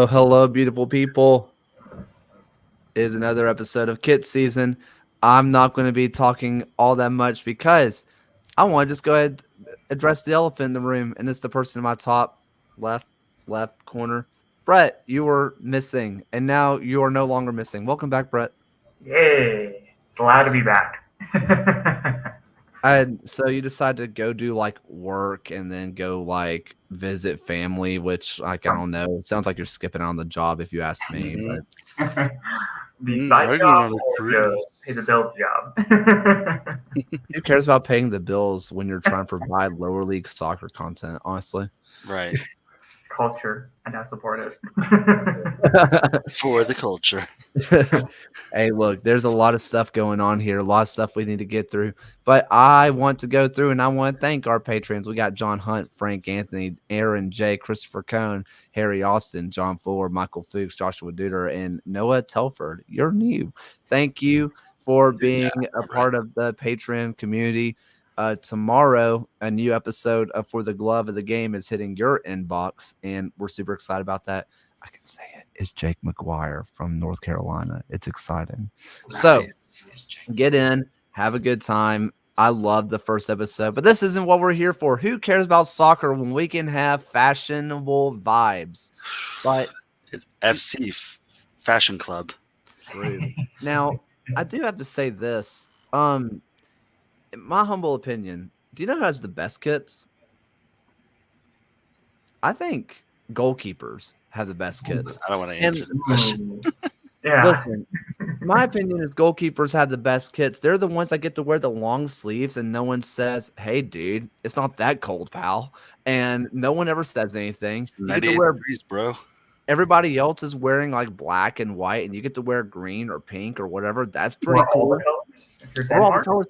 Hello, beautiful people. It is another episode of Kit Season. I'm not going to be talking all that much because I want to just go ahead and address the elephant in the room, and it's the person in my top left corner. Brett, you were missing, and now you are no longer missing. Welcome back, Brett. Yay! Glad to be back. So you decided to go do like work and then go like visit family, which like I don't know. It sounds like you're skipping on the job if you ask me, Mhm. but The side I went job on a or the cruise. pay the bills job? who cares about paying the bills when you're trying to provide lower league soccer content, honestly? Right. Culture, and I support it. For the culture. Hey, look, there's a lot of stuff going on here, a lot of stuff we need to get through. But I want to go through and I want to thank our patrons. We got John Hunt, Frank Anthony, Aaron J, Christopher Cohn, Harry Austin, John Fuller, Michael Fuchs, Joshua Duder, and Noah Telford. You're new. Thank you for being a All right. part of the Patreon community. Tomorrow, a new episode of For the Glove of the Game is hitting your inbox, and we're super excited about that. I can say it. It's Jake McGuire from North Carolina. It's exciting. So Nice. get in, have a good time. I love the first episode, but this isn't what we're here for. Who cares about soccer when we can have fashionable vibes? But It's FC Fashion Club. true. Now, I do have to say this. In my humble opinion, do you know who has the best kits? I think goalkeepers have the best kits. I don't want to And answer this question. Yeah. listen, my opinion is goalkeepers have the best kits. They're the ones that get to wear the long sleeves, and no one says, "Hey, dude, it's not that cold, pal." And no one ever says anything. It's You get to 98 wear. degrees, bro. Everybody else is wearing like black and white, and you get to wear green or pink or whatever. That's pretty Or all the cool. colors. If you're Or all the Denmark. colors.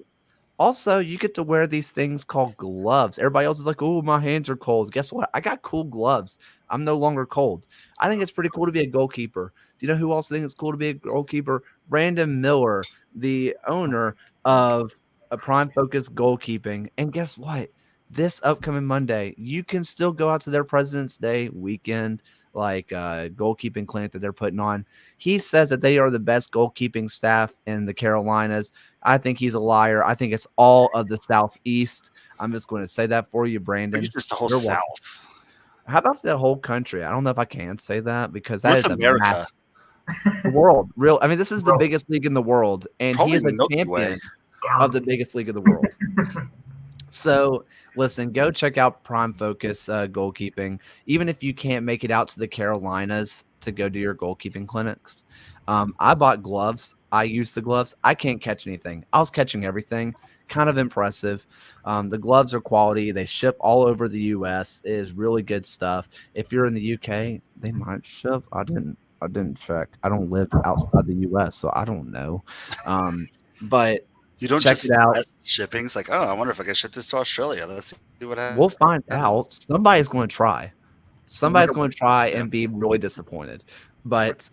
Also, you get to wear these things called gloves. Everybody else is like, "Oh, my hands are cold." Guess what? I got cool gloves. I'm no longer cold. I think it's pretty cool to be a goalkeeper. Do you know who else thinks it's cool to be a goalkeeper? Brandon Miller, the owner of a Prime Focus Goalkeeping. And guess what? This upcoming Monday, you can still go out to their President's Day weekend, like goalkeeping clinic that they're putting on. He says that they are the best goalkeeping staff in the Carolinas. I think he's a liar. I think it's all of the Southeast. I'm just going to say that for you, But Brandon. you're just the whole You're welcome. South. How about the whole country? I don't know if I can say that because that North is a America. the world. Real. I mean, this is the World. biggest league in the world, and he Probably is a Milky champion Way. of the biggest league in the world. So, listen, go check out Prime Focus goalkeeping. Even if you can't make it out to the Carolinas to go do your goalkeeping clinics, I bought gloves. I used the gloves. I can't catch anything. I was catching everything. Kind of impressive. The gloves are quality. They ship all over the U.S. It is really good stuff. If you're in the UK, they might ship. I didn't check. I don't live outside the U.S., so I don't know. But You don't check just it out. test shipping. It's like, oh, I wonder if I can ship this to Australia. Let's see what happens. We'll find out. Somebody's going to try. Somebody's going to try and be really disappointed. But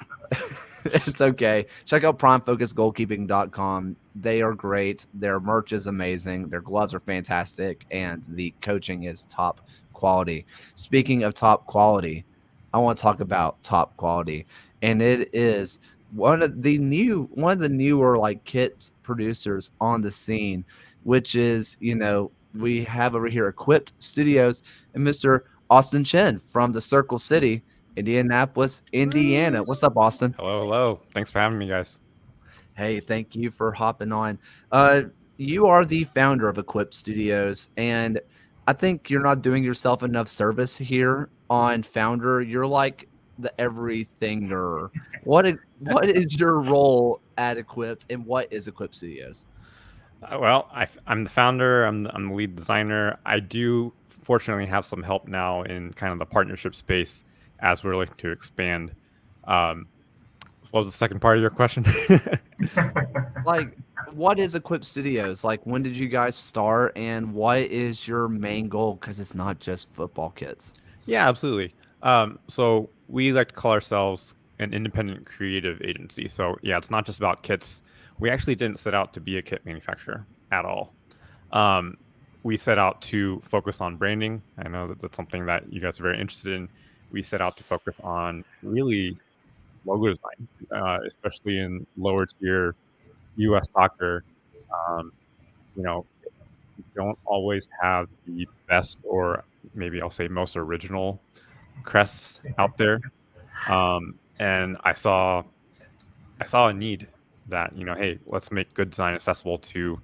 it's okay. Check out primefocusgoalkeeping.com. They are great. Their merch is amazing. Their gloves are fantastic. And the coaching is top quality. Speaking of top quality, I want to talk about top quality. And it is one of the newer like kit producers on the scene, which is, we have over here Equipped Studios and Mr. Austin Chen from the Circle City, Indianapolis, Indiana. What's up, Austin? Hello. Thanks for having me, guys. Hey, thank you for hopping on. You are the founder of Equipped Studios, and I think you're not doing yourself enough service here on founder. You're like the everythinger. What is your role at Equipped, and what is Equipped Studios? I'm the founder. I'm the lead designer. I do fortunately have some help now in kind of the partnership space as we're looking to expand. What was the second part of your question? Like, what is Equipped Studios? Like, when did you guys start, and what is your main goal? Because it's not just football kits. Yeah, absolutely. So we like to call ourselves an independent creative agency. So yeah, it's not just about kits. We actually didn't set out to be a kit manufacturer at all. We set out to focus on branding. I know that that's something that you guys are very interested in. we set out to focus on really logo design, especially in lower tier U.S. soccer. Um, you know, we don't always have the best, or maybe I'll say most original crests out there. And I saw a need that, hey, let's make good design accessible to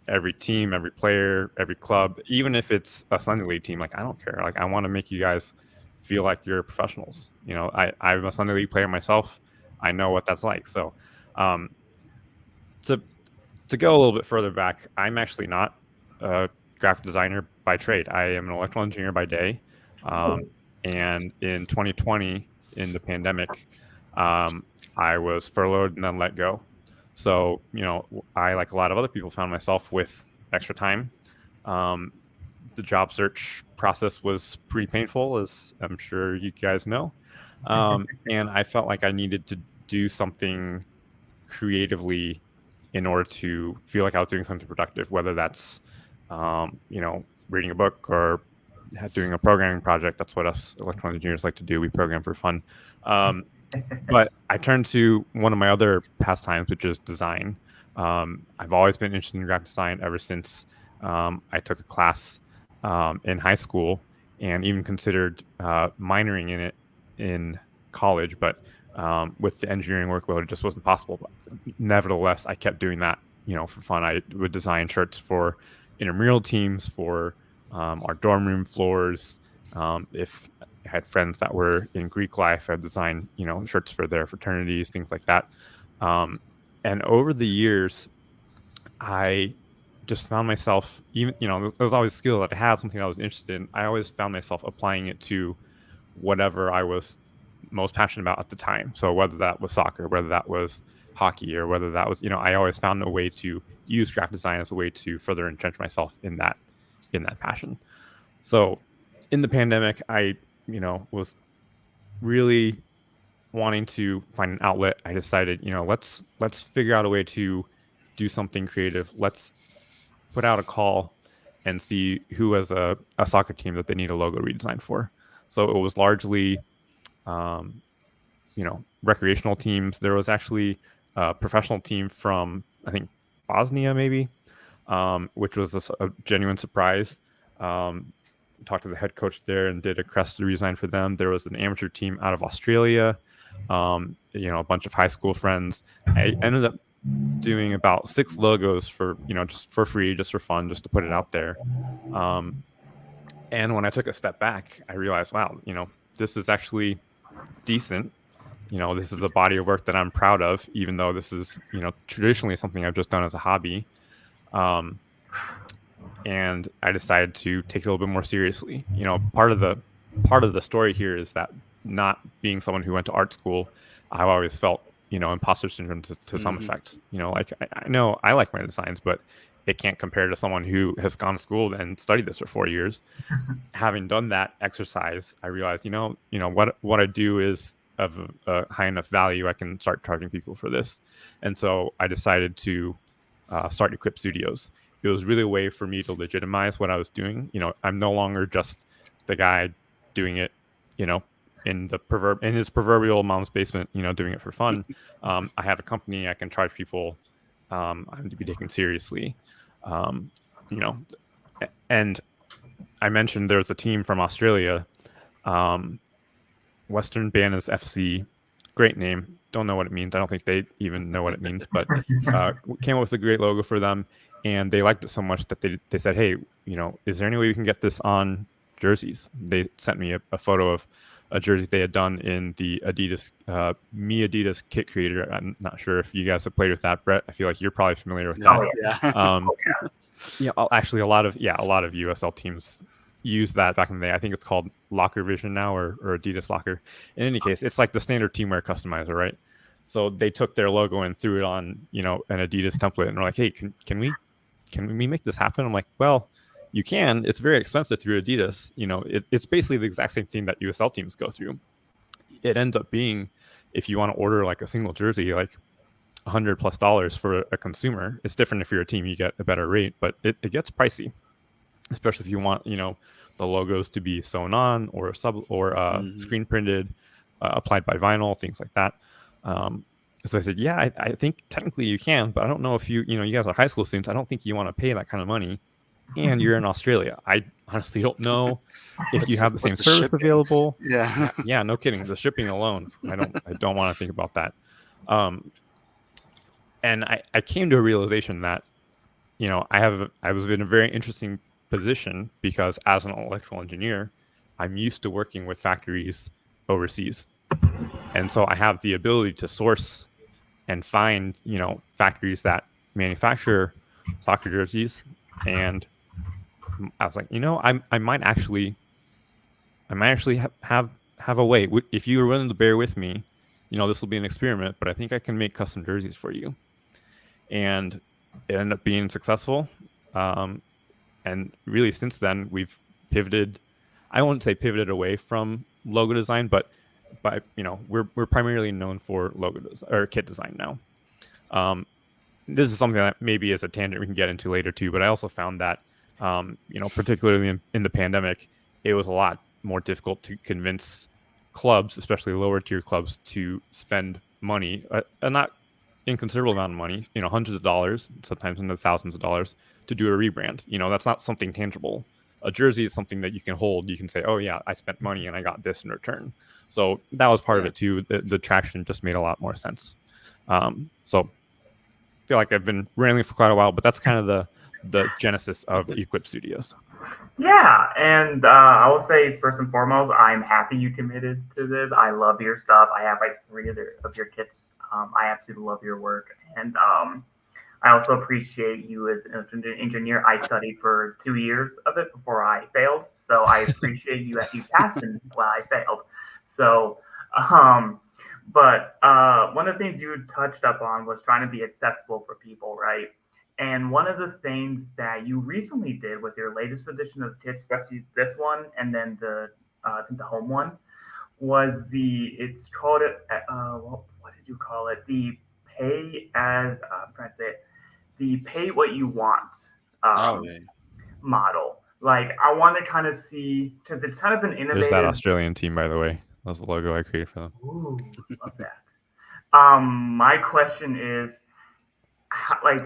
every team, every player, every club, even if it's a Sunday League team. Like, I don't care. Like, I want to make you guys feel like you're professionals. I'm a Sunday League player myself. I know what that's like. So, um, to to go a little bit further back, I'm actually not a graphic designer by trade. I am an electrical engineer by day. And in 2020, in the pandemic, I was furloughed and then let go. So, I, like a lot of other people, found myself with extra time. The job search process was pretty painful, as I'm sure you guys know. And I felt like I needed to do something creatively in order to feel like I was doing something productive, whether that's, reading a book or doing a programming project. That's what us electronic engineers like to do. We program for fun. But I turned to one of my other pastimes, which is design. I've always been interested in graphic design ever since I took a class in high school, and even considered minoring in it in college. But with the engineering workload, it just wasn't possible. But nevertheless, I kept doing that, for fun. I would design shirts for intramural teams, for our dorm room floors. If I had friends that were in Greek life, I'd design, shirts for their fraternities, things like that. And over the years, I just found myself, even, there was always a skill that I had, something I was interested in. I always found myself applying it to whatever I was most passionate about at the time. So whether that was soccer, whether that was hockey, or whether that was, I always found a way to use graphic design as a way to further entrench myself in that passion. So in the pandemic, I, was really wanting to find an outlet. I decided, let's figure out a way to do something creative. Let's put out a call and see who has a soccer team that they need a logo redesign for. So it was largely, recreational teams. There was actually a professional team from, I think, Bosnia, maybe, which was a genuine surprise. Talked to the head coach there and did a crest redesign for them. There was an amateur team out of Australia, a bunch of high school friends. I ended up doing about 6 logos for, just for free, just for fun, just to put it out there. And when I took a step back, I realized, wow, this is actually decent. This is a body of work that I'm proud of, even though this is, traditionally something I've just done as a hobby. And I decided to take it a little bit more seriously. Part of the story here is that, not being someone who went to art school, I've always felt, imposter syndrome to some effect. Like, I know I like my designs, but it can't compare to someone who has gone to school and studied this for 4 years. Having done that exercise, I realized, what I do is of a high enough value, I can start charging people for this. And so I decided to start Equip Studios. It was really a way for me to legitimize what I was doing. I'm no longer just the guy doing it, in his proverbial mom's basement, doing it for fun. I have a company. I can charge people. I have to be taken seriously. And I mentioned there's a team from Australia, Western Banners FC. Great name. Don't know what it means. I don't think they even know what it means, but came up with a great logo for them. And they liked it so much that they said, hey, is there any way we can get this on jerseys? They sent me a photo of a jersey they had done in the Adidas, Adidas kit creator. I'm not sure if you guys have played with that, Brett. I feel like you're probably familiar with that. Yeah. Actually, a lot of USL teams use that back in the day. I think it's called Locker Vision now, or Adidas Locker. In any case, it's like the standard teamwear customizer, right? So they took their logo and threw it on, an Adidas template, and they're like, hey, can we make this happen? I'm like, well, you can. It's very expensive through Adidas. It's basically the exact same thing that USL teams go through. It ends up being, if you want to order like a single jersey, like $100+ for a consumer. It's different if you're a team, you get a better rate, but it gets pricey, especially if you want, the logos to be sewn on or screen printed, applied by vinyl, things like that. So I said, yeah, I think technically you can, but I don't know if you guys are high school students. I don't think you want to pay that kind of money, and you're in Australia. I honestly don't know if you have the same service available. Yeah, no kidding. The shipping alone, I don't want to think about that. And I came to a realization that, I was in a very interesting position because as an electrical engineer, I'm used to working with factories overseas. And so I have the ability to source and find, factories that manufacture soccer jerseys. And I was like, I might actually have a way. If you are willing to bear with me, this will be an experiment, but I think I can make custom jerseys for you. And it ended up being successful. And really since then we've pivoted. I won't say pivoted away from logo design, but we're primarily known for kit design now. This is something that maybe is a tangent we can get into later too, but I also found that particularly in the pandemic, it was a lot more difficult to convince clubs, especially lower tier clubs, to spend money, a not inconsiderable amount of money, hundreds of dollars, sometimes into thousands of dollars, to do a rebrand. That's not something tangible. A jersey is something that you can hold. You can say, oh yeah, I spent money and I got this in return. So that was part of it too. The traction just made a lot more sense. So I feel like I've been rambling for quite a while, but that's kind of the genesis of Equip Studios. Yeah, and I will say first and foremost, I'm happy you committed to this. I love your stuff. I have like 3 of your kits. I absolutely love your work, and I also appreciate you as an engineer. I studied for 2 years of it before I failed, so I appreciate you passing while I failed. So, but one of the things you touched up on was trying to be accessible for people, right? And one of the things that you recently did with your latest edition of kits, especially this one, and then the I think the home one, was it's called what did you call it? The pay as I'm trying to say it, the pay what you want model. Like I want to kind of see, because it's kind of an innovative. There's that Australian team, by the way. That's the logo I created for them. Ooh, love that. My question is,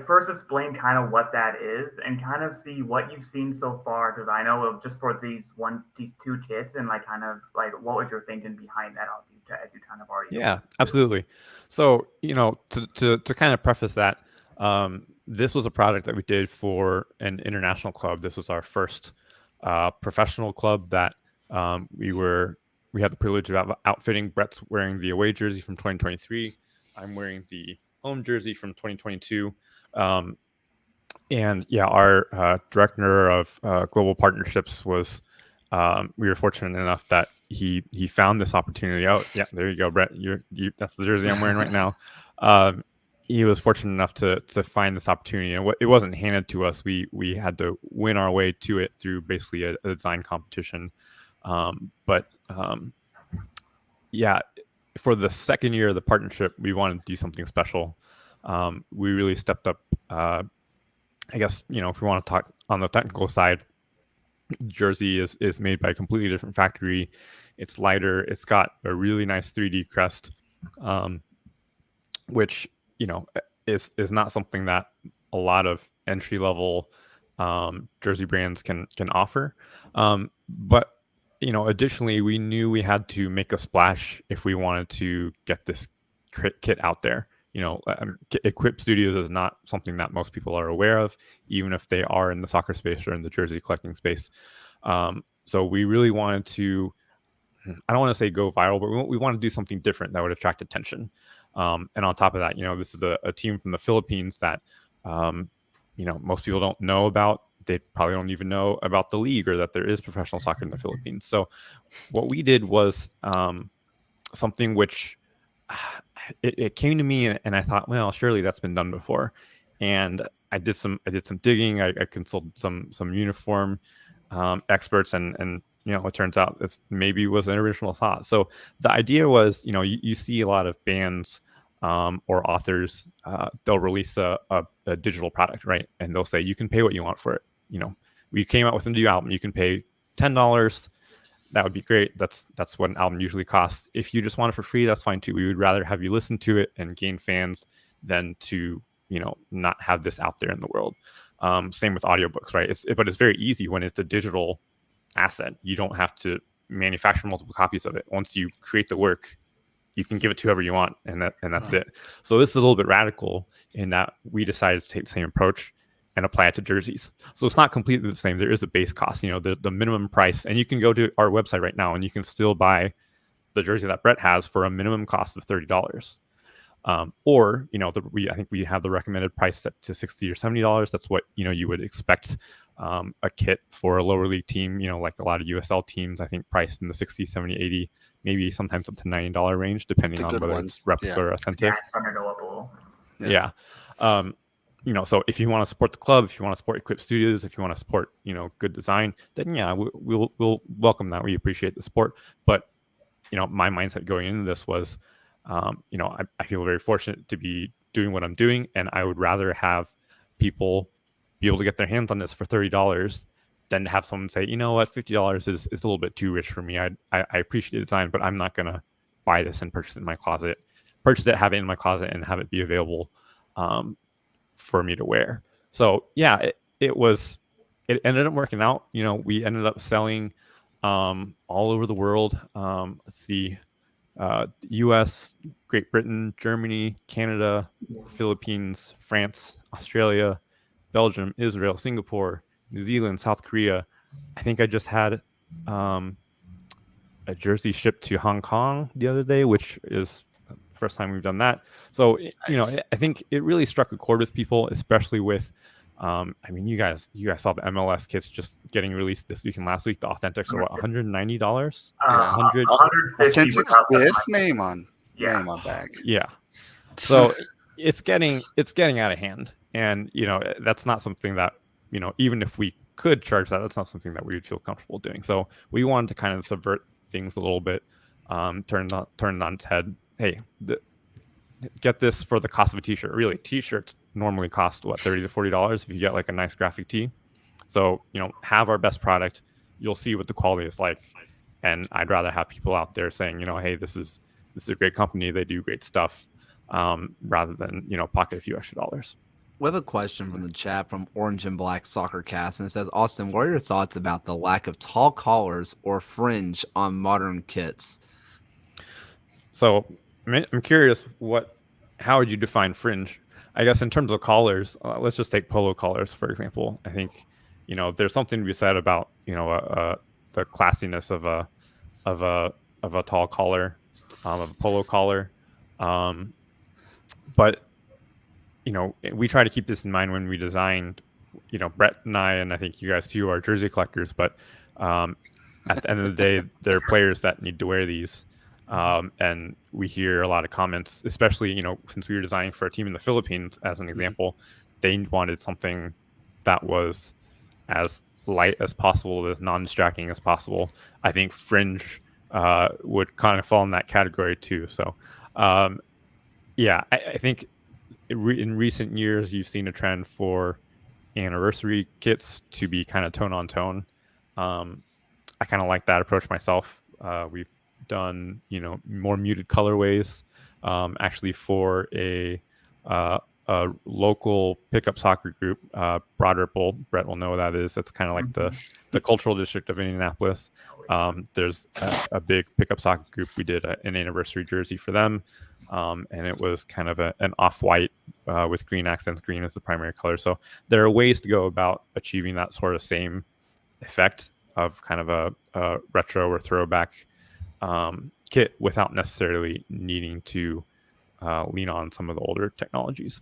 first explain kind of what that is and kind of see what you've seen so far, because I know of just for these 2 kits, and what was your thinking behind that as you kind of already absolutely. So to kind of preface that, this was a product that we did for an international club. This was our first professional club that we had the privilege of outfitting. Brett's wearing the away jersey from 2023. I'm wearing the home jersey from 2022. And yeah, our director of global partnerships was, we were fortunate enough that he found this opportunity. Oh yeah, there you go, Brett. That's the jersey I'm wearing right now. He was fortunate enough to find this opportunity, and it wasn't handed to us. We had to win our way to it through basically a design competition. Yeah, for the second year of the partnership, we wanted to do something special. We really stepped up. I guess if we want to talk on the technical side, jersey is made by a completely different factory. It's lighter. It's got a really nice 3D crest, which is not something that a lot of entry level jersey brands can offer. But additionally, we knew we had to make a splash if we wanted to get this kit out there. Equip Studios is not something that most people are aware of, even if they are in the soccer space or in the jersey collecting space. So we really wanted to, I don't want to say go viral, but we want to do something different that would attract attention. And on top of that, this is a team from the Philippines that, most people don't know about. They probably don't even know about the league or that there is professional soccer in the Philippines. So what we did was something which it came to me, and I thought, well, surely that's been done before. And I did some digging. I consulted some uniform experts, and it turns out this maybe was an original thought. So the idea was, you see a lot of bands or authors, they'll release a digital product, right? And they'll say, you can pay what you want for it. We came out with a new album. You can pay $10, that would be great. That's what an album usually costs. If you just want it for free, that's fine too. We would rather have you listen to it and gain fans than to, not have this out there in the world. Same with audiobooks, right? But it's very easy when it's a digital asset. You don't have to manufacture multiple copies of it. Once you create the work, you can give it to whoever you want, and that's it. So this is a little bit radical in that we decided to take the same approach and apply it to jerseys. So it's not completely the same. There is a base cost, the minimum price, and you can go to our website right now and you can still buy the jersey that Brett has for a minimum cost of $30. Or I think we have the recommended price set to $60 or $70. That's what you would expect a kit for a lower league team, like a lot of USL teams, I think priced in the 60, 70, 80, maybe sometimes up to $90 range, depending on whether it's replica or authentic. Yeah, it's starting to go up a little. Yeah. So if you want to support the club, if you want to support Eclipse Studios, if you want to support, good design, then yeah, we'll welcome that. We appreciate the support. But, my mindset going into this was, I feel very fortunate to be doing what I'm doing, and I would rather have people be able to get their hands on this for $30 than to have someone say, you know what, $50 is a little bit too rich for me. I appreciate the design, but I'm not going to buy this and purchase it in my closet. Purchase it, have it in my closet, and have it be available for me to wear. So yeah, it ended up working out. We ended up selling all over the world. Let's see, US, Great Britain, Germany, Canada, Philippines, France, Australia, Belgium, Israel, Singapore, New Zealand, South Korea. I think I just had a jersey shipped to Hong Kong the other day, which is the first time we've done that. So, Nice. I think it really struck a chord with people, especially with, you guys saw the MLS kits just getting released this week and last week. The authentics are what, $190? Yeah. 150 Authentic without the with money. name on bag. Yeah. So it's getting out of hand, and that's not something that even if we could charge that, that's not something that we would feel comfortable doing. So we wanted to kind of subvert things a little bit, turn it on its head. Hey, get this for the cost of a t-shirt. Really, t-shirts normally cost what, $30 to $40 if you get like a nice graphic tee. So have our best product. You'll see what the quality is like, and I'd rather have people out there saying, hey, this is a great company, they do great stuff, rather than pocket a few extra dollars. We have a question from the chat from Orange and Black Soccer Cast, and it says, Austin, what are your thoughts about the lack of tall collars or fringe on modern kits? So I'm curious, how would you define fringe? I guess in terms of collars, let's just take polo collars, for example. I think, there's something to be said about, the classiness of a tall collar, of a polo collar. But, we try to keep this in mind when we designed, Brett and I think you guys too are jersey collectors, but at the end of the day, there are players that need to wear these. And we hear a lot of comments, especially, since we were designing for a team in the Philippines, as an example, they wanted something that was as light as possible, as non-distracting as possible. I think fringe would kind of fall in that category too. So, I think in recent years, you've seen a trend for anniversary kits to be kind of tone on tone. I kind of like that approach myself. We've done more muted colorways, actually for a local pickup soccer group, Broad Ripple. Brett will know what that is. That's kind of like the cultural district of Indianapolis. There's a big pickup soccer group. We did an anniversary jersey for them, and it was kind of an off-white with green accents. Green is the primary color. So there are ways to go about achieving that sort of same effect of kind of a retro or throwback kit without necessarily needing to lean on some of the older technologies.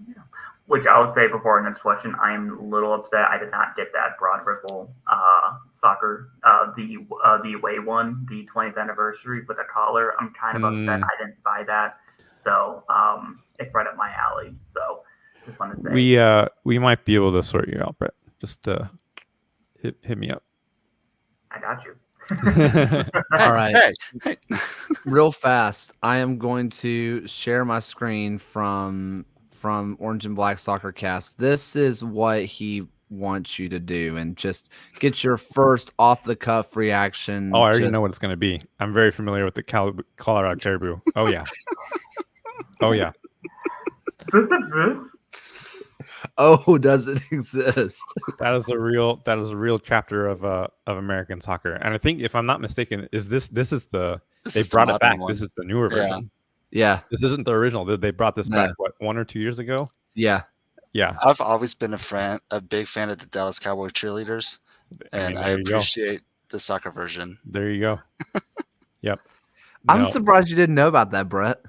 Yeah. Which I would say before our next question, I'm a little upset I did not get that Broad Ripple soccer, the away one, the 20th anniversary with a collar. I'm kind of upset I didn't buy that. So it's right up my alley. So just wanted to say we might be able to sort you out, Brett. Just hit me up. I got you. All right. Hey. Real fast, I am going to share my screen from Orange and Black Soccer Cast. This is what he want you to do, and just get your first off the cuff reaction. Oh, I already know what it's going to be. I'm very familiar with the Colorado caribou. Oh yeah. Oh yeah. This exists. Oh, does it exist? That is a real chapter of American soccer. And I think, if I'm not mistaken, this is the they brought it back. One. This is the newer version. Yeah. This isn't the original. They brought this back 1 or 2 years ago? Yeah. Yeah. I've always been a big fan of the Dallas Cowboy cheerleaders, and I appreciate the soccer version. There you go. Yep. I'm surprised you didn't know about that, Brett.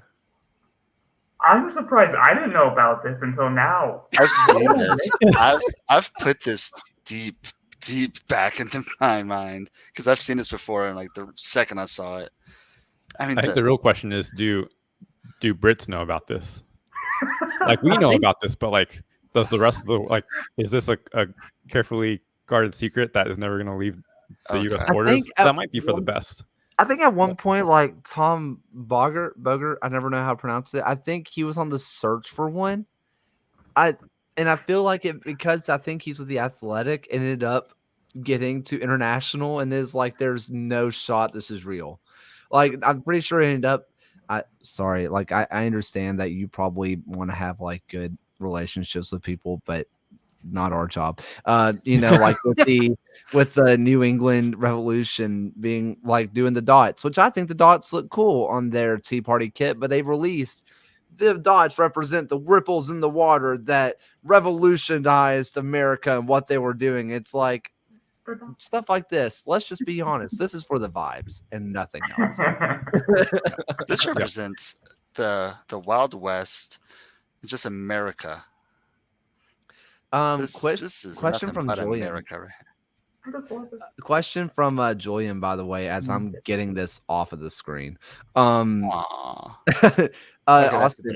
I'm surprised I didn't know about this until now. I've seen this. I've put this deep back into my mind because I've seen this before, and like the second I saw it, I think the real question is, do Brits know about this? Like, we know about this, but like, does the rest of the is this a carefully guarded secret that is never going to leave the U.S. borders? That might be for the best. I think at one point, like Tom Bogert, I never know how to pronounce it. I think he was on the search for one. I feel like it because I think he's with the Athletic, ended up getting to international, and is like, there's no shot this is real. Like, I'm pretty sure it ended up. I understand that you probably want to have like good relationships with people, but not our job. Like with the New England Revolution being like doing the dots, which I think the dots look cool on their Tea Party kit, but they've released the dots represent the ripples in the water that revolutionized America and what they were doing. It's like stuff like this. Let's just be honest. This is for the vibes and nothing else. This represents the Wild West, just America. This is question from Julian. America. Question from Julian, by the way, as I'm getting this off of the screen. Austin,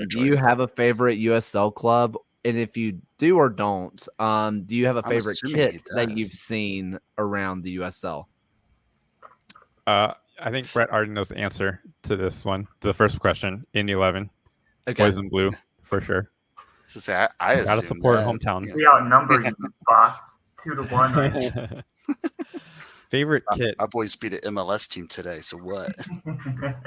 do you have a favorite USL club? And if you do or don't, do you have a favorite kit that you've seen around the USL? I think Brett already knows the answer to this one. To the first question, Indy 11, Boys in Blue, for sure. So say I gotta support hometown. We outnumber you, Fox, 2-1. Right? Favorite kit. Our boys beat an MLS team today. So what?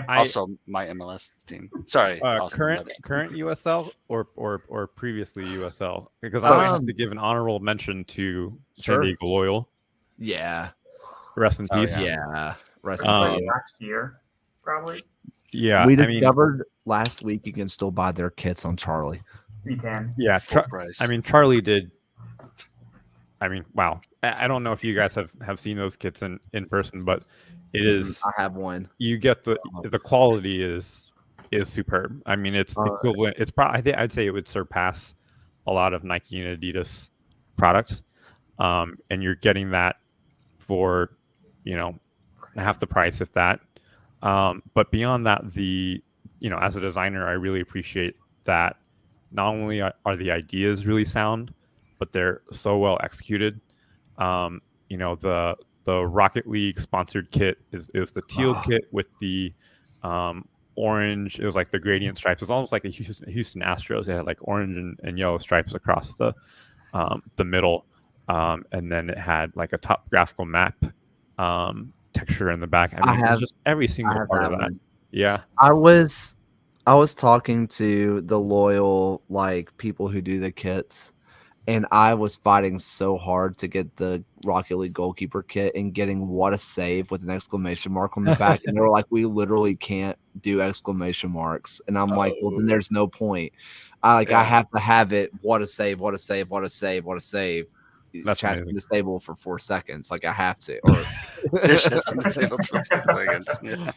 Also, my MLS team. Sorry, current USL or previously USL? Because I have to give an honorable mention to San Diego Loyal. Yeah. Rest in peace. Yeah. Rest in peace. Last year, probably. Yeah. We discovered last week you can still buy their kits on Charlie. You can. Yeah. Charlie did. Wow. I don't know if you guys have seen those kits in person, but it is. I have one. You get the quality is superb. I mean, it's equivalent. It's probably, I'd say it would surpass a lot of Nike and Adidas products. And you're getting that for, half the price, if that. But beyond that, as a designer, I really appreciate that not only are the ideas really sound, but they're so well executed. The Rocket League sponsored kit is the teal kit with the orange. It was like the gradient stripes. It's almost like a Houston Astros. It had like orange and yellow stripes across the middle, and then it had like a top graphical map texture in the back. I mean, it's just every single part of that. One. Yeah, I was talking to the loyal people who do the kits. And I was fighting so hard to get the Rocket League goalkeeper kit and getting what a save with an exclamation mark on the back. And they were like, we literally can't do exclamation marks. And I'm like, well, then there's no point. I have to have it. What a save, what a save, what a save, what a save. That's chat's been disabled for 4 seconds. Like, I have to. Your chat's been disabled for 4 seconds. Yeah.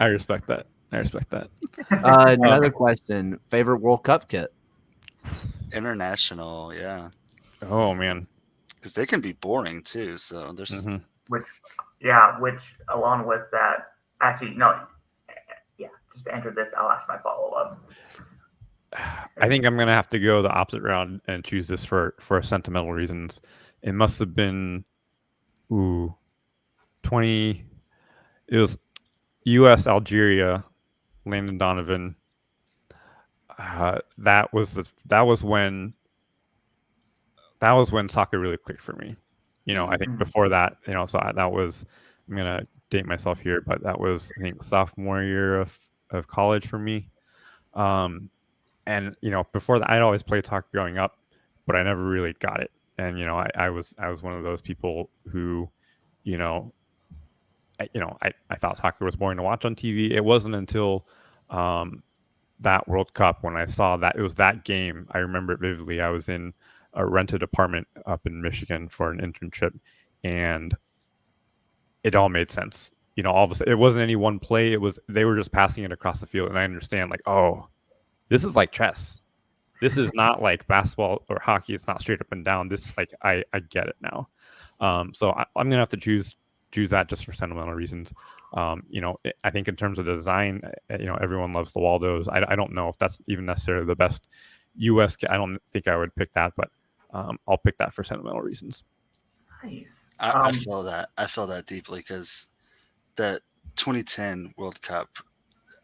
I respect that. Another question. Favorite World Cup kit? International, yeah. Oh man, because they can be boring too. So there's which along with that, actually no, yeah. Just to enter this, I'll ask my follow up. I think I'm gonna have to go the opposite route and choose this for sentimental reasons. It must have been 20. It was U.S. Algeria, Landon Donovan. That was that was when soccer really clicked for me. I think before that, so that was, I'm gonna date myself here, but that was, I think, sophomore year of college for me. And before that, I'd always played soccer growing up, but I never really got it. And I was one of those people who, I thought soccer was boring to watch on TV. It wasn't until that World Cup when I saw that it was that game. I remember it vividly. I was in a rented apartment up in Michigan for an internship, and it all made sense. All of a sudden, it wasn't any one play. It was they were just passing it across the field, and I understand like, oh, this is like chess. This is not like basketball or hockey. It's not straight up and down. This like I get it now. So I'm gonna have to choose that just for sentimental reasons. I think in terms of the design, everyone loves the Waldos. I don't know if that's even necessarily the best U.S. I don't think I would pick that, but I'll pick that for sentimental reasons. Nice. I feel that. I feel that deeply because that 2010 World Cup,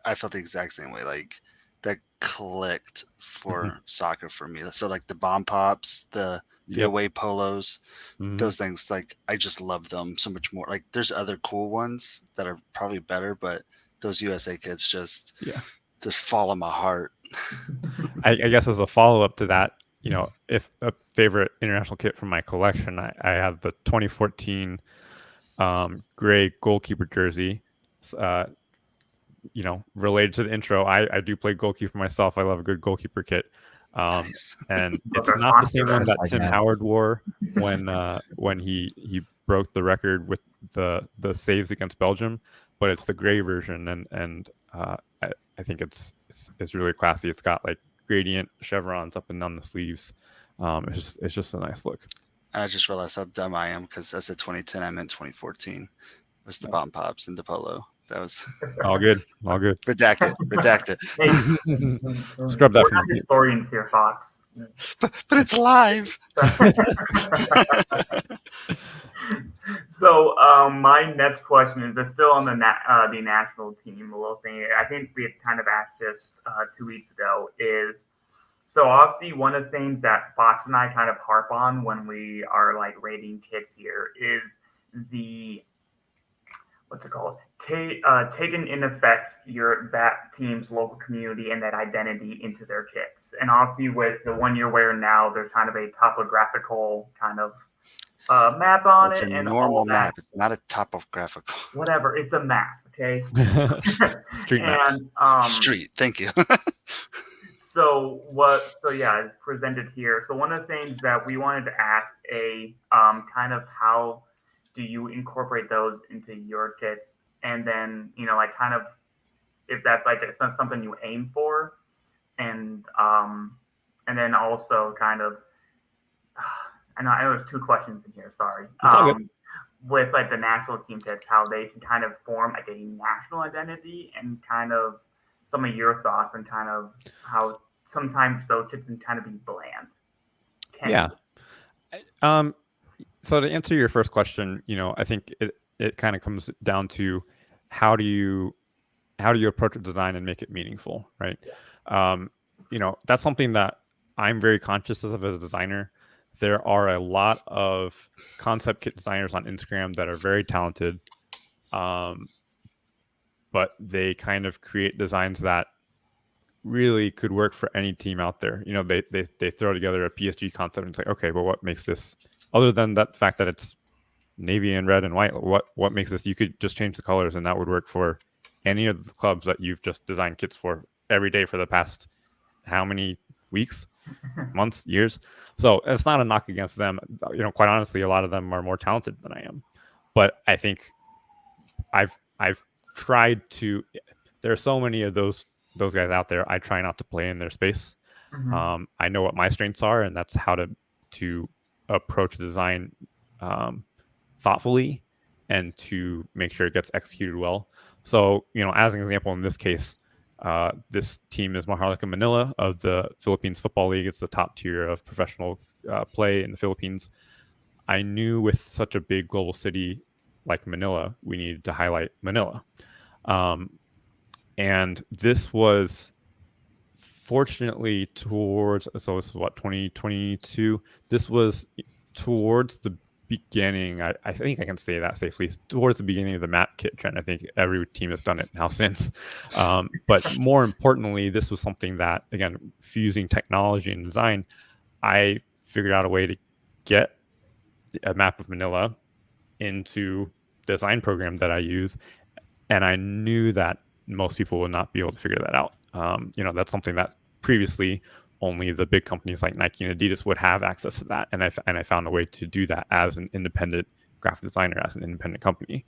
I felt the exact same way. Like that clicked for soccer for me. So like the bomb pops, the away polos, those things, like I just love them so much more. Like there's other cool ones that are probably better, but those USA kids just fall in my heart. I guess as a follow-up to that, if a favorite international kit from my collection, I have the 2014 gray goalkeeper jersey. Related to the intro, I do play goalkeeper myself. I love a good goalkeeper kit. Nice. And it's not the same one that Tim Howard wore when he broke the record with the saves against Belgium, but it's the gray version, and I think it's really classy. It's got like gradient chevrons up and down the sleeves. It's just a nice look. I just realized how dumb I am because I said 2010, I meant 2014. It was the bomb pops and the polo. That was all good. Redacted. Hey, Scrub that we're from not the historians here, Fox. But it's live. So my next question is, it's still on the national team, a little thing. I think we had kind of asked just 2 weeks ago is, so obviously one of the things that Fox and I kind of harp on when we are like rating kits here is the, what's it called? Taking in effect that team's local community and that identity into their kits. And obviously with the one you're wearing now, there's kind of a topographical kind of map on It's it. a And normal all that. map. It's not a topographical. Whatever. It's a map. Okay. street map. And, Street. Thank you. So it's presented here. So one of the things that we wanted to ask kind of how do you incorporate those into your kits? And then, like kind of if that's like it's not something you aim for, and then also kind of I know there's 2 questions in here, sorry. It's all good. With like the national team kits, how they can kind of form like a national identity, and kind of some of your thoughts and kind of how sometimes those kits can kind of be bland. So to answer your first question, I think it kind of comes down to how do you approach a design and make it meaningful, right? That's something that I'm very conscious of as a designer. There are a lot of concept kit designers on Instagram that are very talented, but they kind of create designs that really could work for any team out there. They throw together a PSG concept and it's like, okay, but what makes this, other than that fact that it's navy and red and white, what makes this? You could just change the colors and that would work for any of the clubs that you've just designed kits for every day for the past how many weeks, months, years. So it's not a knock against them. Quite honestly, a lot of them are more talented than I am. But I think I've tried to. There are so many of those guys out there. I try not to play in their space. I know what my strengths are, and that's how to approach design thoughtfully and to make sure it gets executed well. So, as an example, in this case, this team is Maharlika Manila of the Philippines Football League. It's the top tier of professional play in the Philippines. I knew with such a big global city like Manila, we needed to highlight Manila. And this was unfortunately, towards, so this is what, 2022. This was towards the beginning. I think I can say that safely. Towards the beginning of the map kit trend. I think every team has done it now since. But more importantly, this was something that, again, fusing technology and design, I figured out a way to get a map of Manila into the design program that I use, and I knew that most people would not be able to figure that out. That's something that previously only the big companies like Nike and Adidas would have access to that, and I found a way to do that as an independent graphic designer, as an independent company.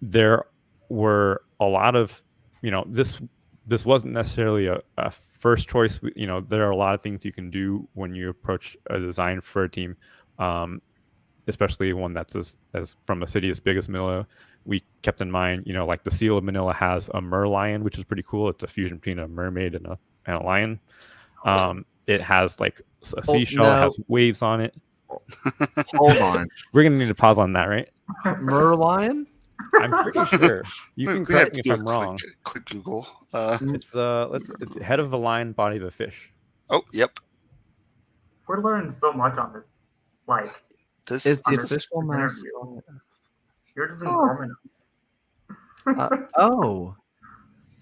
There were a lot of, this wasn't necessarily a first choice. There are a lot of things you can do when you approach a design for a team, especially one that's as from a city as big as Manila. We kept in mind, like the seal of Manila has a merlion, which is pretty cool. It's a fusion between a mermaid and a lion. It has like a seashell. No. It has waves on it. Hold on. We're gonna need to pause on that, right? Merlion? I'm pretty sure. You can correct me if I'm wrong. Quick Google. It's head of a lion, body of a fish. Oh, yep. We're learning so much on this. Like, This Is the is official interview. mascot? you're just informing us. Oh.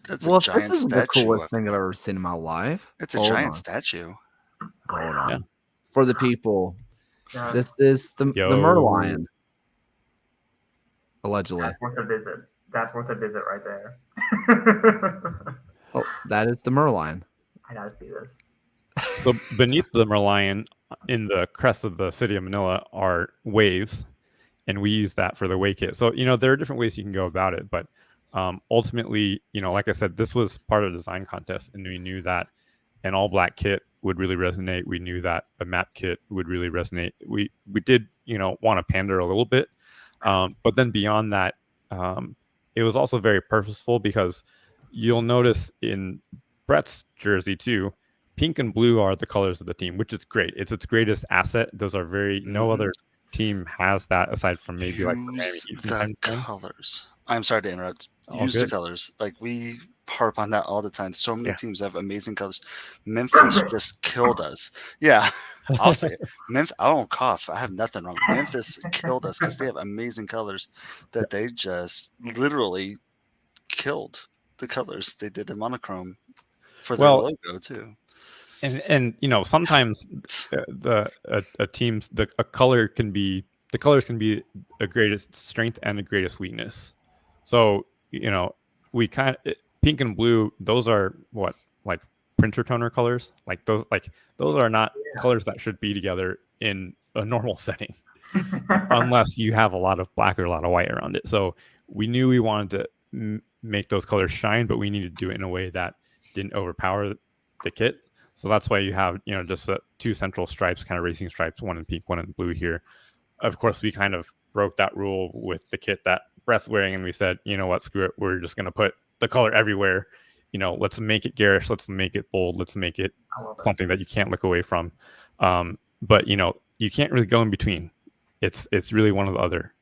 that's Well, a giant this is the statue. coolest thing I've ever seen in my life. It's a Hold giant on. statue. Hold on. Yeah. For the people, Yeah, this is the Yo. merlion. Allegedly. that's worth a visit. That's worth a visit right there. Oh, that is the merlion. I gotta see this. So beneath the merlion, in the crest of the city of Manila, are waves, and we use that for the way kit. So there are different ways you can go about it, but ultimately, like I said, this was part of the design contest, and we knew that an all black kit would really resonate. We knew that a map kit would really resonate. We did want to pander a little bit, but then beyond that, it was also very purposeful, because you'll notice in Brett's jersey too, pink and blue are the colors of the team, which is great. It's its greatest asset. Those are no other team has that aside from maybe like the Miami Use Heat the from time to time. colors. I'm sorry to interrupt. All Use the good. colors. Like, we harp on that all the time. So many Yeah. teams have amazing colors. Memphis just killed us. Yeah, I'll say it. I don't cough. I have nothing wrong. Memphis killed us because they have amazing colors that they just literally killed the colors. They did a monochrome for their Well, logo too. And sometimes a team's the colors can be a greatest strength and the greatest weakness. So we pink and blue, those are what, like printer toner colors. Like those are not colors that should be together in a normal setting, unless you have a lot of black or a lot of white around it. So we knew we wanted to make those colors shine, but we needed to do it in a way that didn't overpower the kit. So that's why you have, just two central stripes, kind of racing stripes, one in pink, one in blue here. Of course, we kind of broke that rule with the kit that Brett's wearing, and we said, you know what, screw it. We're just going to put the color everywhere. Let's make it garish. Let's make it bold. Let's make it something that you can't look away from. But, you can't really go in between. It's really one or the other.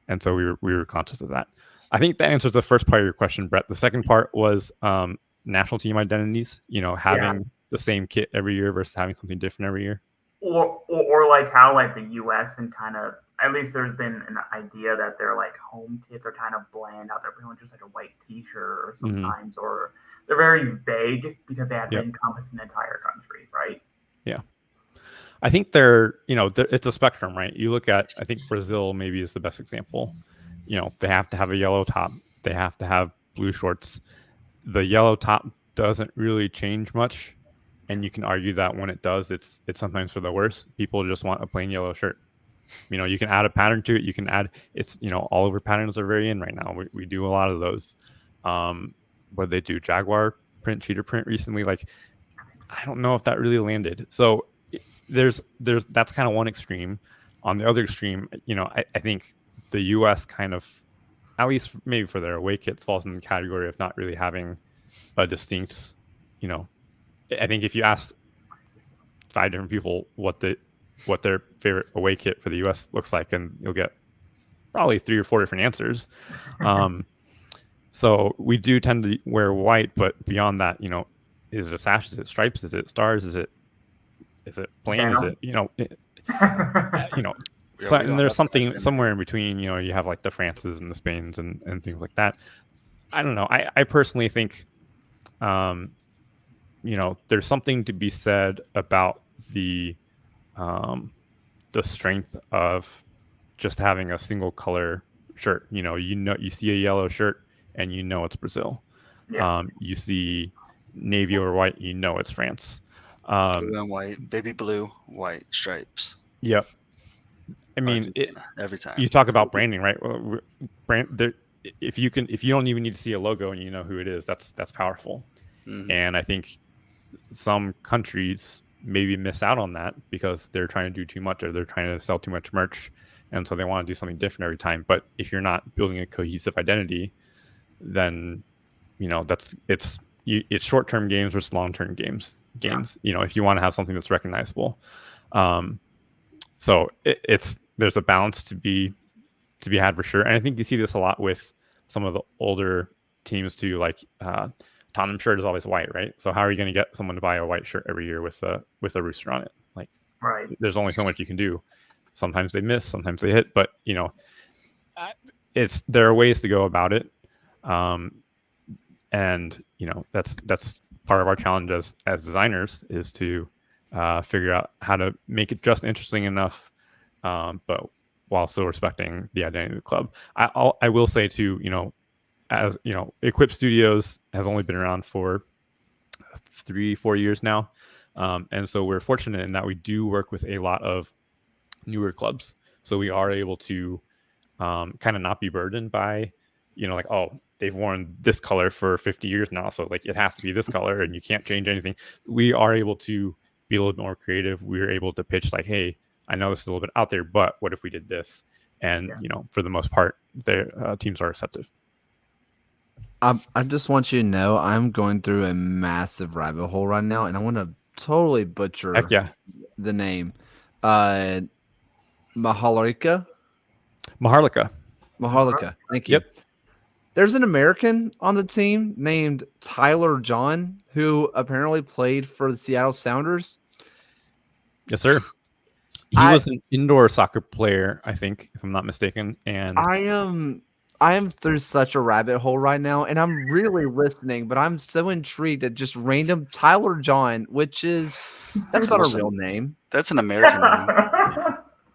And so we were conscious of that. I think that answers the first part of your question, Brett. The second part was national team identities, having the same kit every year versus having something different every year. Or like how like the US and kind of, at least there's been an idea that their like home kits are kind of bland out there, pretty much just like a white t-shirt or sometimes, or they're very vague because they have to encompass an entire country, right? Yeah. I think it's a spectrum, right? You look at, I think Brazil maybe is the best example. They have to have a yellow top. They have to have blue shorts. The yellow top doesn't really change much. And you can argue that when it does, it's sometimes for the worse. People just want a plain yellow shirt. You can add a pattern to it. You can add, all over patterns are very in right now. We do a lot of those. What they do, Jaguar print, cheater print recently. Like, I don't know if that really landed. So there's that's kind of one extreme. On the other extreme, I think the US kind of, at least maybe for their away kits, falls in the category of not really having a distinct, I think if you ask 5 different people what their favorite away kit for the US looks like, and you'll get probably 3 or 4 different answers. So we do tend to wear white, but beyond that, is it a sash? Is it stripes? Is it stars? Is it plain? Is Denim. it Yeah, so, we and don't there's have something that somewhere in between. You have like the Frances and the Spains and things like that. I don't know. I personally think, there's something to be said about the strength of just having a single color shirt. You see a yellow shirt and it's Brazil. Yeah. You see navy or white, it's France. blue and white, baby blue, white stripes. Yep. I mean, Argentina, every time. you talk about branding, right? If you don't even need to see a logo and you know who it is, that's powerful. Mhm. And I think some countries maybe miss out on that because they're trying to do too much or they're trying to sell too much merch, and so they want to do something different every time. But if you're not building a cohesive identity, then it's short-term games versus long-term games. Yeah. If you want to have something that's recognizable, so there's a balance to be had for sure. And I think you see this a lot with some of the older teams too. Like Tottenham shirt is always white, right? So how are you going to get someone to buy a white shirt every year with a rooster on it? Like, Right. there's only so much you can do. Sometimes they miss, sometimes they hit, but there are ways to go about it. And that's part of our challenge as designers is to figure out how to make it just interesting enough, but while still respecting the identity of the club. I will say too, as Equip Studios has only been around for 3-4 years now, and so we're fortunate in that we do work with a lot of newer clubs, so we are able to kind of not be burdened by like, oh, they've worn this color for 50 years now, so like it has to be this color and you can't change anything. We are able to be a little bit more creative. We're able to pitch like, hey, I know this is a little bit out there, but what if we did this? And for the most part, their teams are receptive. I just want you to know I'm going through a massive rabbit hole right now, and I want to totally butcher Heck yeah. the name. Maharlika. Thank you. Yep. There's an American on the team named Tyler John who apparently played for the Seattle Sounders. Yes, sir. He was an indoor soccer player, I think, if I'm not mistaken. And I am through such a rabbit hole right now, and I'm really listening, but I'm so intrigued at just random Tyler John, that's not a real name. That's an American name.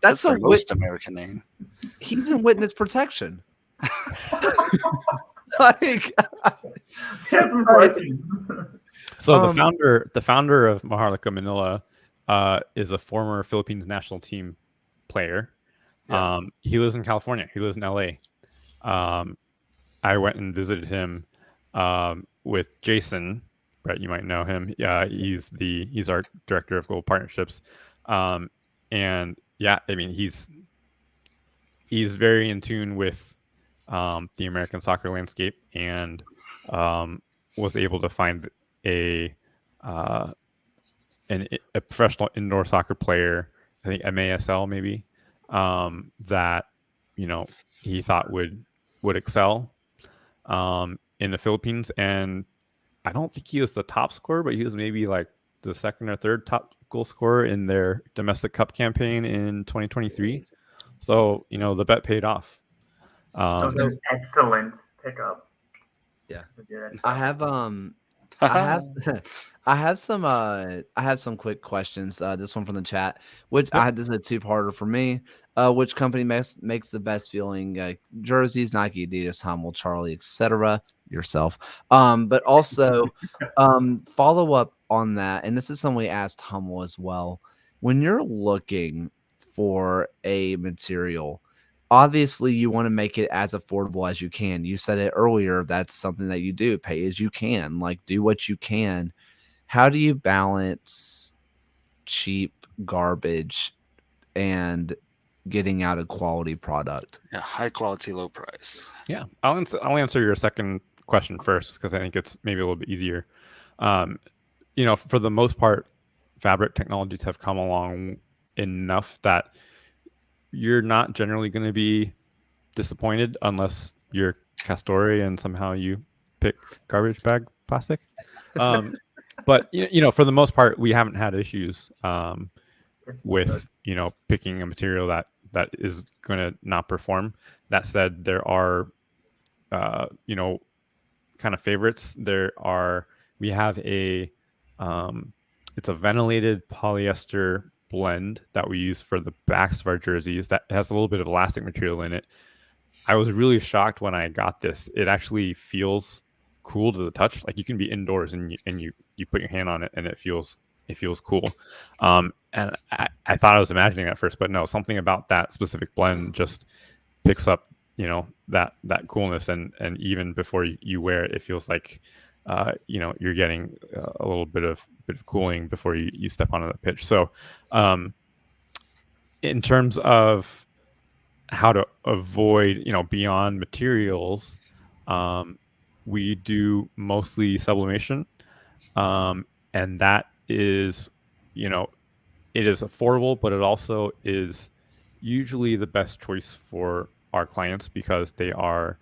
That's the most American name. He's in witness protection. Like, some questions. So the founder of Maharlika Manila is a former Philippines national team player. Yeah. He lives in California. He lives in LA. I went and visited him with Jason. Brett, you might know him. Yeah, he's our director of global partnerships. And yeah, I mean he's very in tune with the American soccer landscape, and was able to find a professional indoor soccer player, I think MASL maybe, that he thought would excel in the Philippines. And I don't think he was the top scorer, but he was maybe like the second or third top goal scorer in their domestic cup campaign in 2023. So the bet paid off. Excellent pickup. Yeah. Good. I have some quick questions. This one from the chat, which this is a two-parter for me. Which company makes the best feeling jerseys? Nike, Adidas, Hummel, Charlie, etc. Yourself. But also follow up on that, and this is something we asked Hummel as well. When you're looking for a material, obviously you want to make it as affordable as you can. You said it earlier, that's something that you do, pay as you can, like do what you can. How do you balance cheap garbage and getting out a quality product? Yeah, high quality, low price. Yeah, I'll answer your second question first because I think it's maybe a little bit easier. For the most part, fabric technologies have come along enough that you're not generally going to be disappointed unless you're Castore and somehow you pick garbage bag plastic. But for the most part, we haven't had issues with picking a material that is going to not perform. That said, there are kind of favorites. We have it's a ventilated polyester blend that we use for the backs of our jerseys that has a little bit of elastic material in it. I was really shocked when I got this. It actually feels cool to the touch. Like you can be indoors and you put your hand on it and it feels cool. And I thought I was imagining at first, but no, something about that specific blend just picks up, that coolness, and even before you wear it, it feels like you're getting a little bit of cooling before you step onto the pitch. So in terms of how to avoid beyond materials, we do mostly sublimation, and that is it is affordable, but it also is usually the best choice for our clients because they are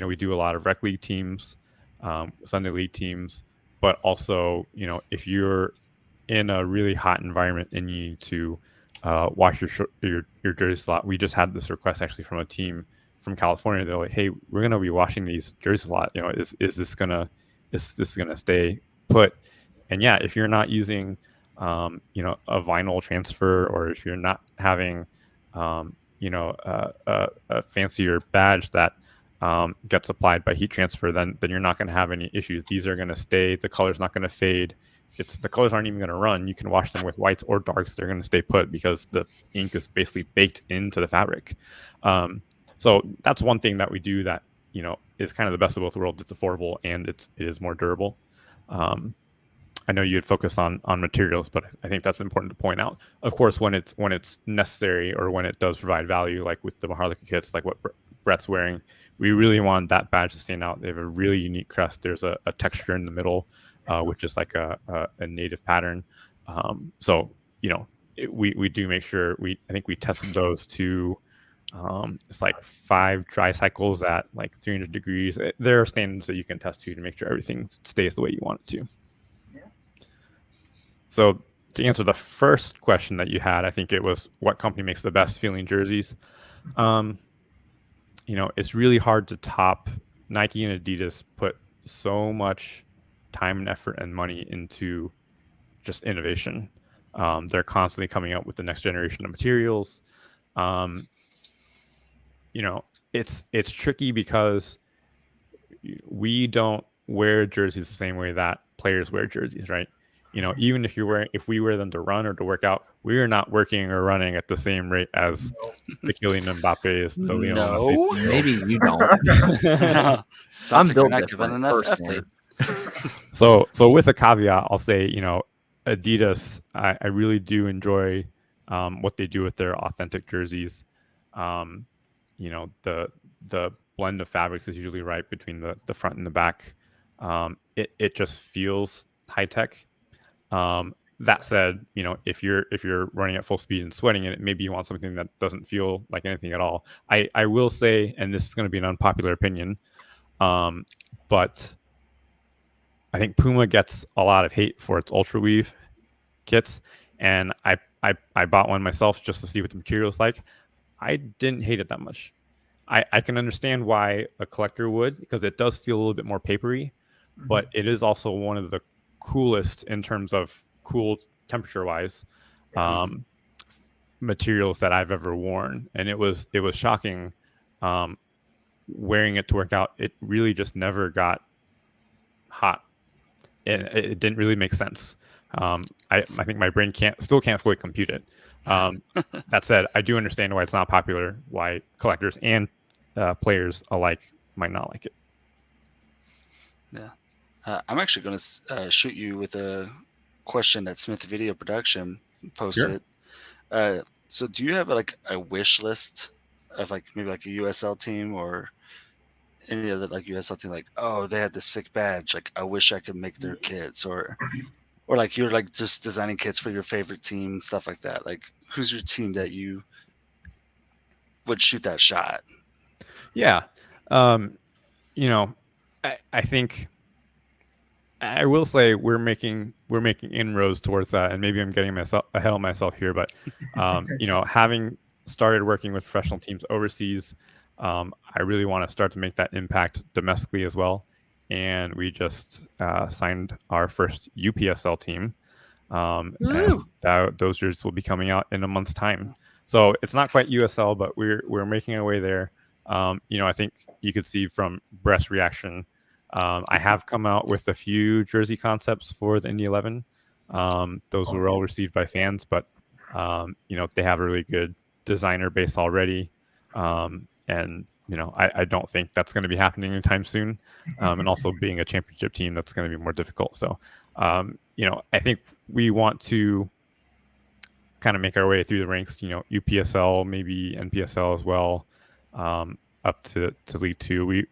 we do a lot of rec league teams, Sunday league teams, but also if you're in a really hot environment and you need to wash your jerseys a lot. We just had this request actually from a team from California. They're like, "Hey, we're gonna be washing these jerseys a lot. Is this gonna stay put?" And yeah, if you're not using a vinyl transfer, or if you're not having a fancier badge that gets applied by heat transfer, then you're not going to have any issues. These are going to stay. The color's not going to fade. The colors aren't even going to run. You can wash them with whites or darks. They're going to stay put because the ink is basically baked into the fabric. So that's one thing that we do that is kind of the best of both worlds. It's affordable and it is more durable. I know you'd focus on materials, but I think that's important to point out. Of course, when it's necessary or when it does provide value, like with the Maharlika kits, like what Brett's wearing, we really want that badge to stand out. They have a really unique crest. There's a texture in the middle, which is like a native pattern. So we do make sure I think we tested those to it's like 5 dry cycles at like 300 degrees. There are standards that you can test to make sure everything stays the way you want it to. So to answer the first question that you had, I think it was what company makes the best feeling jerseys. It's really hard to top. Nike and Adidas put so much time and effort and money into just innovation. They're constantly coming up with the next generation of materials. It's tricky because we don't wear jerseys the same way that players wear jerseys, right? Even if we wear them to run or to work out, we are not working or running at the same rate as the Kylian Mbappe's, the Lionel Messi. Maybe you don't. Sounds I'm built like you're not giving enough effort. So with a caveat, I'll say, Adidas, I really do enjoy what they do with their authentic jerseys. The blend of fabrics is usually right between the front and the back. It just feels high tech. That said, if you're running at full speed and sweating in it, maybe you want something that doesn't feel like anything at all. I will say, and this is going to be an unpopular opinion, but I think Puma gets a lot of hate for its ultra weave kits, and I bought one myself just to see what the material is like. I didn't hate it that much. I can understand why a collector would, because it does feel a little bit more papery, but it is also one of the coolest in terms of cool temperature wise materials that I've ever worn. And it was shocking wearing it to work out. It really just never got hot, and it didn't really make sense. I think my brain still can't fully compute it. That said, I do understand why it's not popular, why collectors and players alike might not like it. Yeah. I'm actually going to shoot you with a question that Smith Video Production posted. Sure. So do you have like a wish list of like maybe like a USL team or any other like USL team, like, oh, they had this sick badge, like I wish I could make their kits, or like you're like just designing kits for your favorite team and stuff like that? Like, who's your team that you would shoot that shot? Yeah. you know, I think I will say we're making inroads towards that, and maybe I'm getting myself ahead of myself here, but you know, having started working with professional teams overseas, I really want to start to make that impact domestically as well. And we just signed our first UPSL team, and those jerseys will be coming out in a month's time. So it's not quite USL, but we're making our way there. You know, I think you could see from Brett's reaction. I have come out with a few jersey concepts for the Indy 11. Those were well received by fans, but you know, they have a really good designer base already, and you know, I don't think that's going to be happening anytime soon. And also being a championship team, that's going to be more difficult. So you know, I think we want to kind of make our way through the ranks, you know, UPSL, maybe NPSL as well, up to League Two.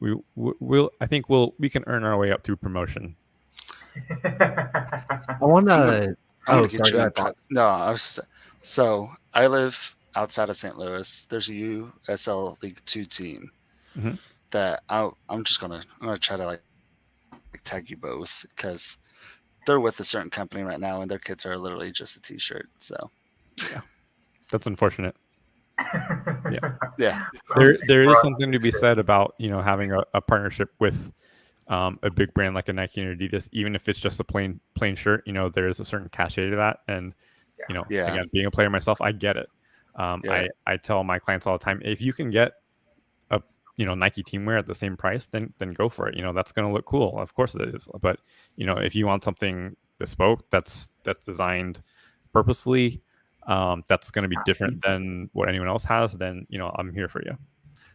I think we can earn our way up through promotion. I want to. Oh, sorry. Go ahead. No, so I live outside of St. Louis. There's a USL League Two team that I'm gonna try to like tag you both because they're with a certain company right now and their kits are literally just a t-shirt. So yeah, that's unfortunate. Yeah. There is something to be said about, you know, having a partnership with a big brand like a Nike and Adidas, even if it's just a plain shirt. You know, there is a certain cachet to that, and you know, again, being a player myself, I get it. I tell my clients all the time, if you can get a, you know, Nike teamwear at the same price, then go for it. You know, that's going to look cool. Of course it is. But you know, if you want something bespoke that's designed purposefully, that's going to be different than what anyone else has, then you know, I'm here for you.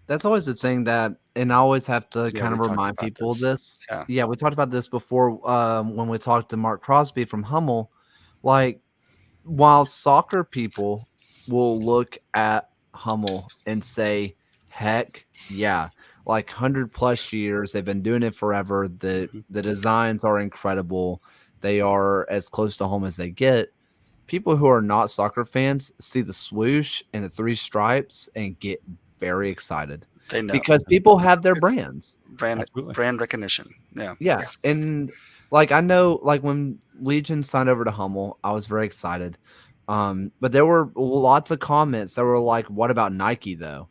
That's always the thing that, and I always have to kind of remind people of this. Yeah, we talked about this before when we talked to Mark Crosby from Hummel. Like, while soccer people will look at Hummel and say, heck yeah, like 100+ years, they've been doing it forever. The designs are incredible. They are as close to home as they get. People who are not soccer fans see the swoosh and the 3 stripes and get very excited. They know, because people have their brands. Brand recognition. Yeah. And like, I know, like when Legion signed over to Hummel, I was very excited. But there were lots of comments that were like, what about Nike though?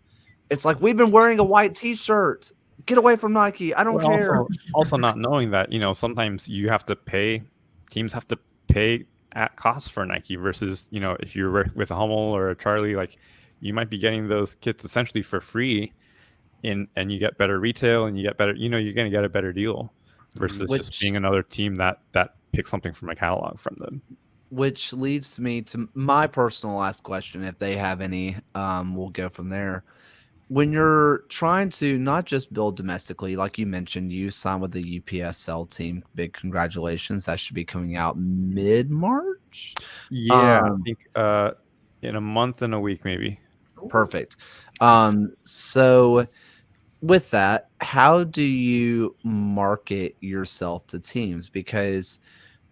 It's like, we've been wearing a white t-shirt. Get away from Nike. I don't care. Also not knowing that, you know, sometimes you have to pay, teams have to pay at cost for Nike versus, you know, if you're with a Hummel or a Charlie, like you might be getting those kits essentially for free and you get better retail and you get better, you know, you're going to get a better deal versus just being another team that picks something from a catalog from them. Which leads me to my personal last question. If they have any, we'll go from there. When you're trying to not just build domestically, like you mentioned, you signed with the UPSL team. Big congratulations. That should be coming out mid-March. Yeah, I think in a month and a week, maybe. Perfect. So with that, how do you market yourself to teams? Because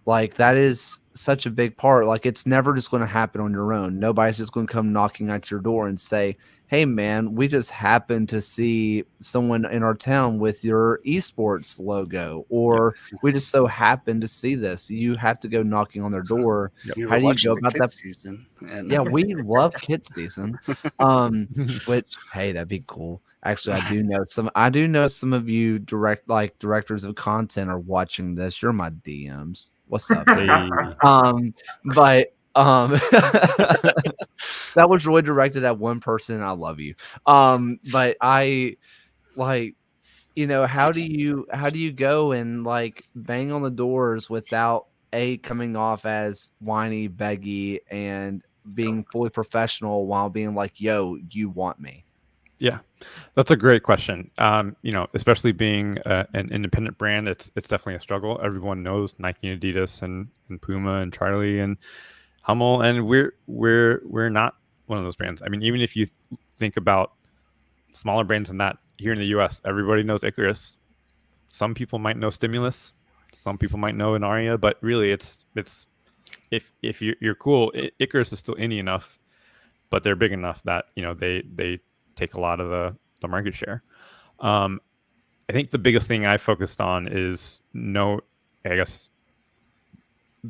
like that is such a big part. Like it's never just going to happen on your own. Nobody's just going to come knocking at your door and say, hey man, we just happened to see someone in our town with your esports logo, or we just so happened to see this. You have to go knocking on their door. How do you go about that season? Yeah, we love kid season. Which, hey, that'd be cool. Actually, I do know some of you directors of content are watching this. You're my DMs. What's up? That was really directed at one person. I love you. But I like, you know, how do you go and like bang on the doors without coming off as whiny, beggy, and being fully professional while being like, yo, you want me? Yeah, that's a great question. You know, especially being an independent brand, it's definitely a struggle. Everyone knows Nike and Adidas and Puma and Charlie and Hummel, and we're not one of those brands. I mean, even if you think about smaller brands than that here in the U.S., everybody knows Icarus. Some people might know Stimulus, some people might know Inaria, but really, it's if you're cool, Icarus is still indie enough, but they're big enough that, you know, they take a lot of the market share. I think the biggest thing I focused on is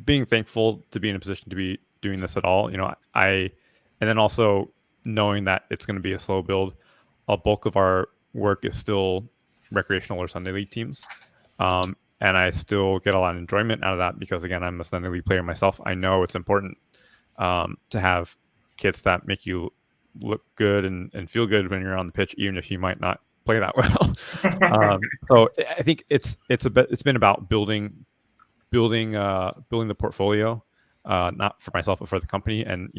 being thankful to be in a position to be doing this at all. And then also knowing that it's going to be a slow build. A bulk of our work is still recreational or Sunday league teams. And I still get a lot of enjoyment out of that because, again, I'm a Sunday league player myself. I know it's important to have kits that make you look good and feel good when you're on the pitch, even if you might not play that well. So I think it's been about building the portfolio, not for myself but for the company, and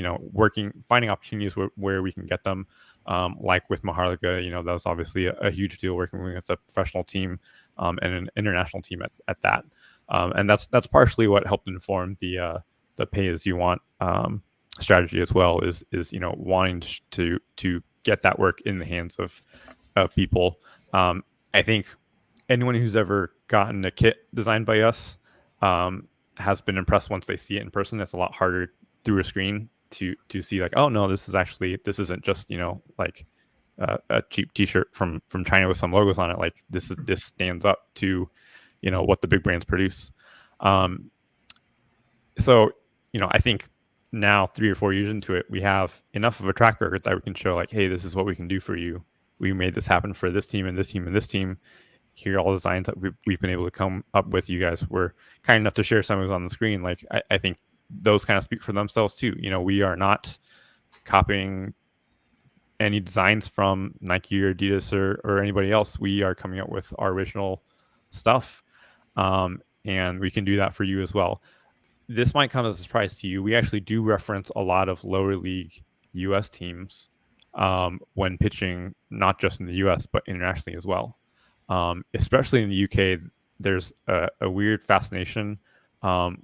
finding opportunities where we can get them. Like with Maharlika, that was obviously a huge deal working with a professional team and an international team at that. And that's partially what helped inform the pay as you want strategy as well. Is wanting to get that work in the hands of people. I think anyone who's ever gotten a kit designed by us has been impressed once they see it in person. It's a lot harder through a screen to see like, oh no, this isn't just like a cheap T-shirt from China with some logos on it. Like this stands up to what the big brands produce. So I think now 3 or 4 years into it, we have enough of a track record that we can show like, hey, this is what we can do for you. We made this happen for this team and this team and this team. Here are all the designs that we've been able to come up with. You guys were kind enough to share some of those on the screen. Like I think those kind of speak for themselves too. We are not copying any designs from Nike or Adidas or anybody else. We are coming up with our original stuff, and we can do that for you as well. This might come as a surprise to you. We actually do reference a lot of lower league U.S. teams when pitching, not just in the U.S. but internationally as well. Especially in the UK, there's a weird fascination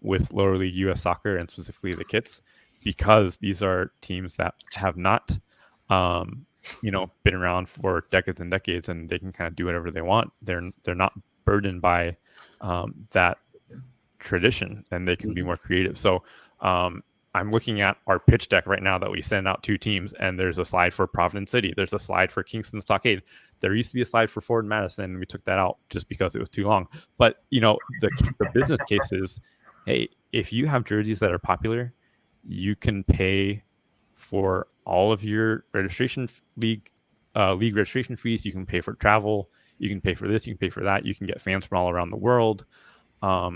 with lower league US soccer and specifically the kits, because these are teams that have not, been around for decades and decades, and they can kind of do whatever they want. They're not burdened by that tradition, and they can be more creative. So I'm looking at our pitch deck right now that we send out 2 teams, and there's a slide for Providence City. There's a slide for Kingston Stockade. There used to be a slide for Ford Madison, and we took that out just because it was too long. But, the business case is, hey, if you have jerseys that are popular, you can pay for all of your league registration fees. You can pay for travel. You can pay for this. You can pay for that. You can get fans from all around the world. A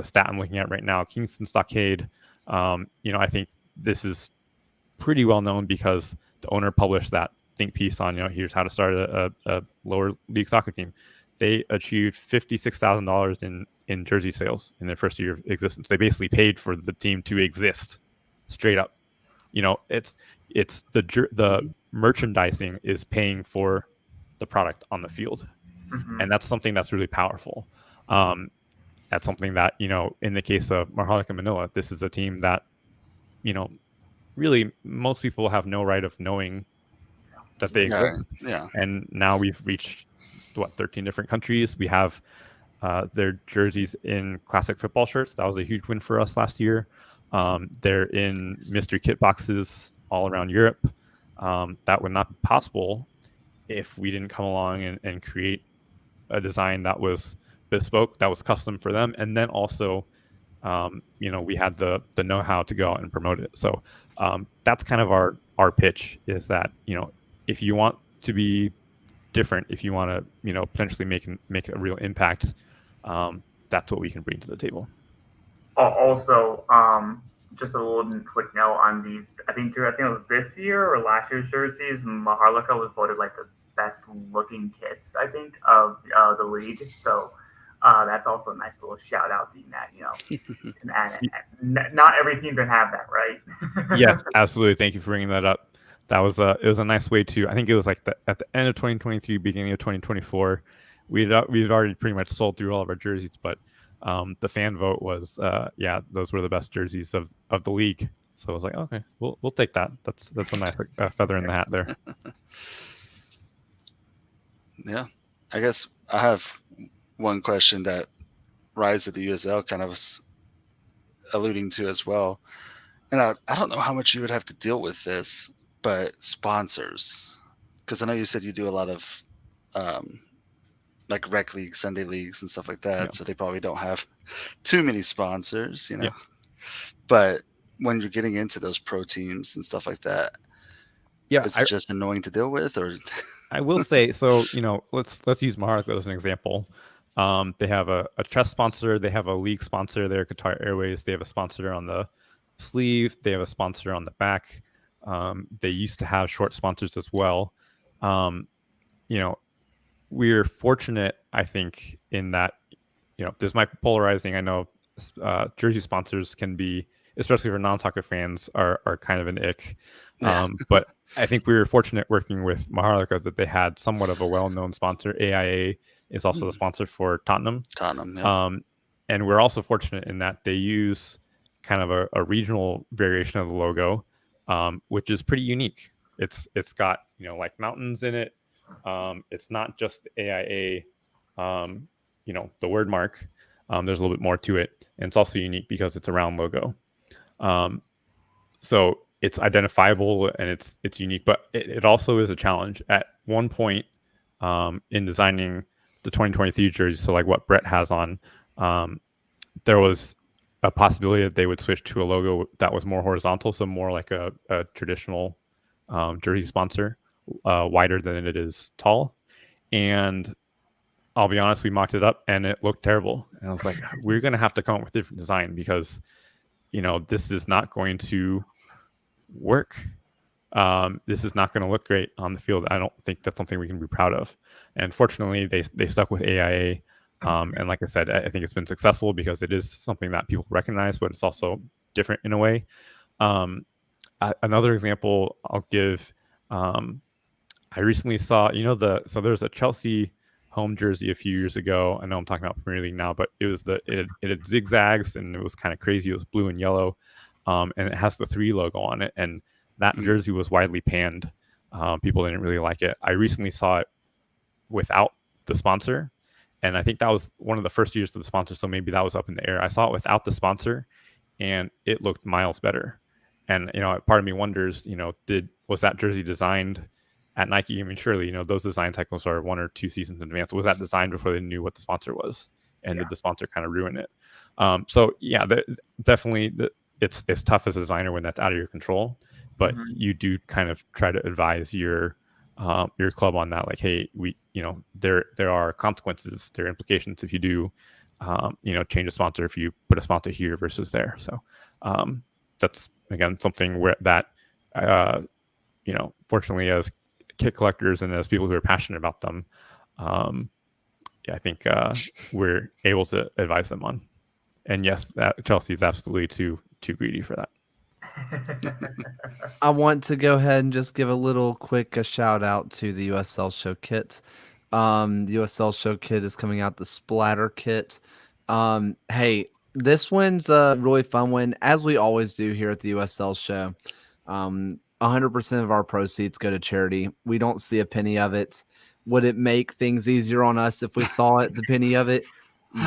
stat I'm looking at right now, Kingston Stockade, I think this is pretty well known because the owner published that think piece on, here's how to start a lower league soccer team. They achieved $56,000 in jersey sales in their first year of existence. They basically paid for the team to exist, straight up. It's the merchandising is paying for the product on the field, and that's something that's really powerful. That's something that, in the case of Maharlika Manila, this is a team that, really most people have no right of knowing that they exist. Yeah. And now we've reached 13 different countries. We have their jerseys in classic football shirts. That was a huge win for us last year. They're in mystery kit boxes all around Europe. That would not be possible if we didn't come along and create a design that was bespoke, that was custom for them, and then also we had the know-how to go out and promote it. So that's kind of our pitch, is that if you want to be different, if you want to potentially make a real impact, that's what we can bring to the table. Also, just a little quick note on these. I think it was this year or last year's jerseys. Maharlika was voted like the best looking kits, I think, of the league. So that's also a nice little shout out, being that not every team can have that, right? Yes, absolutely. Thank you for bringing that up. That was it was a nice way to. I think it was like at the end of 2023, beginning of 2024, we've already pretty much sold through all of our jerseys, but the fan vote was those were the best jerseys of the league. So I was like, okay, we'll take that. That's a nice feather in the hat there. Yeah, I guess I have one question that Rise of the USL kind of was alluding to as well. And I don't know how much you would have to deal with this, but sponsors, because I know you said you do a lot of like rec leagues, Sunday leagues, and stuff like that. Yeah. So they probably don't have too many sponsors, you know. Yeah. But when you're getting into those pro teams and stuff like that, Yeah, is it just annoying to deal with, or? I will say, so let's use Maharko as an example. They have a chess sponsor, they have a league sponsor, they're Qatar Airways, they have a sponsor on the sleeve, they have a sponsor on the back. They used to have short sponsors as well. We're fortunate, I think, in that this might be polarizing. I know jersey sponsors can be, especially for non-soccer fans, are kind of an ick. But I think we were fortunate working with Maharlika that they had somewhat of a well-known sponsor. AIA is also the sponsor for Tottenham. Yeah. And we're also fortunate in that they use kind of a regional variation of the logo, which is pretty unique. It's got like mountains in it. It's not just AIA, the word mark. There's a little bit more to it, and it's also unique because it's a round logo. So it's identifiable and it's unique, but it also is a challenge. At one point in designing the 2023 jersey, so like what Brett has on, there was a possibility that they would switch to a logo that was more horizontal, so more like a traditional jersey sponsor, wider than it is tall. And I'll be honest, we mocked it up and it looked terrible. And I was like, we're going to have to come up with a different design because, this is not going to work. This is not going to look great on the field. I don't think that's something we can be proud of. And fortunately, they stuck with AIA. And like I said, I think it's been successful because it is something that people recognize, but it's also different in a way. Another example I'll give, I recently saw, so there's a Chelsea home jersey a few years ago. I know I'm talking about Premier League now, but it was it had zigzags and it was kind of crazy. It was blue and yellow, and it has the 3 logo on it. And that jersey was widely panned. People didn't really like it. I recently saw it without the sponsor, and I think that was one of the first years of the sponsor, so maybe that was up in the air. I saw it without the sponsor, and it looked miles better. And part of me wonders, was that jersey designed at Nike? I mean, surely, those design cycles are 1 or 2 seasons in advance. Was that designed before they knew what the sponsor was? And did the sponsor kind of ruin it? So yeah, definitely it's tough as a designer when that's out of your control, but you do kind of try to advise your club on that. Like, hey, there are consequences, there are implications if you do, change a sponsor, if you put a sponsor here versus there. So that's, again, something where that, fortunately, as kit collectors and as people who are passionate about them, I think we're able to advise them on. And yes, that Chelsea is absolutely too greedy for that. I want to go ahead and just give a little quick shout out to the USL Show kit. The USL Show kit is coming out, the Splatter kit. Hey, this one's a really fun one, as we always do here at the USL Show. 100% of our proceeds go to charity. We don't see a penny of it. Would it make things easier on us if we saw it, the penny of it?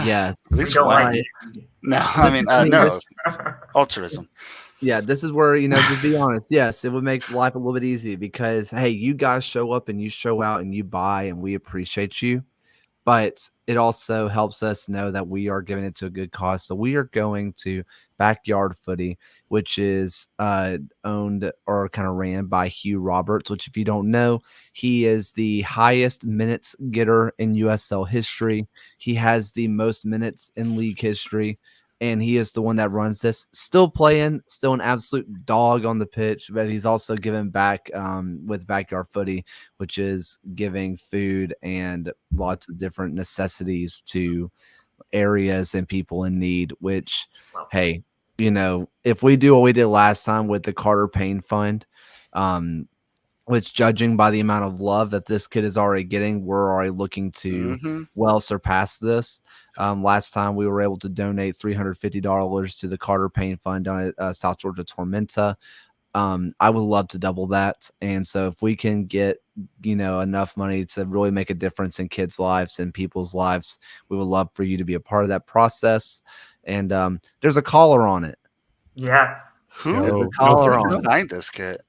Yes. At least don't one. like No, I mean, no. Altruism. Yeah, this is where, just be honest. Yes, it would make life a little bit easy because, hey, you guys show up and you show out and you buy and we appreciate you. But it also helps us know that we are giving it to a good cause. So we are going to Backyard Footy, which is owned or kind of ran by Hugh Roberts, which if you don't know, he is the highest minutes getter in USL history. He has the most minutes in league history. And he is the one that runs this. Still playing, still an absolute dog on the pitch, but he's also giving back with Backyard Footy, which is giving food and lots of different necessities to areas and people in need, which, hey, if we do what we did last time with the Carter Payne Fund, which judging by the amount of love that this kid is already getting, we're already looking to well surpass this. Last time we were able to donate $350 to the Carter Payne Fund down at South Georgia Tormenta. I would love to double that. And so if we can get, enough money to really make a difference in kids' lives and people's lives, we would love for you to be a part of that process. And there's a collar on it. Yes. Who collar on designed this kit?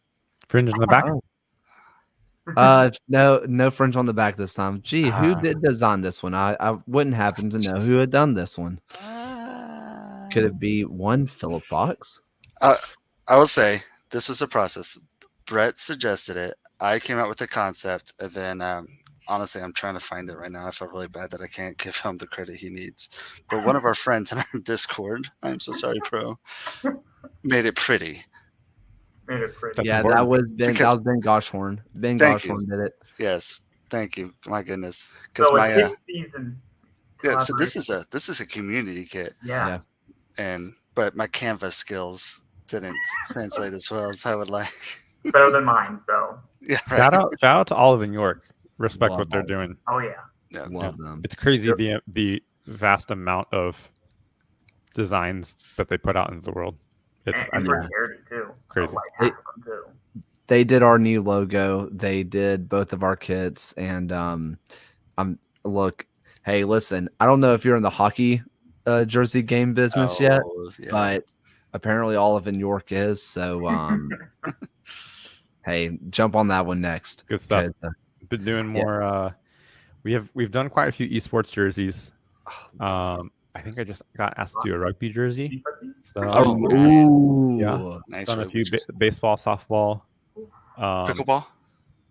Fringe in the back. No fringe on the back this time. Gee, who did design this one? I wouldn't happen to know who had done this one. Could it be one Philip Fox? I will say this was a process. Brett suggested it. I came out with the concept, and then honestly, I'm trying to find it right now. I feel really bad that I can't give him the credit he needs. But one of our friends in our Discord, I'm so sorry, Pro, made it pretty. Made it pretty. That's Yeah, important. that was Ben Goshorn. Ben Thank you. Goshorn did it. Yes, thank you. My goodness, because So my a kid season. yeah. So this collaboration. is a community kit, Yeah. but my Canvas skills didn't translate as well as I would like. Better than mine. So. Yeah, right. Shout out to Olive and York. Respect Love what they're Olive. doing. Oh yeah. Yeah. Love them. It's crazy the vast amount of designs that they put out into the world. It's And for charity too. Crazy. So, like, half of them too. They did our new logo. They did both of our kits, and look. Hey, listen. I don't know if you're in the hockey jersey game business yet, Yeah. but apparently Olive and York is. So, hey, jump on that one next. good stuff. 'Cause, Been doing more. We've done quite a few esports jerseys. I think I just got asked to do a rugby jersey. So Oh, yeah. nice. Done a rugby few jersey. baseball, softball. Pickleball.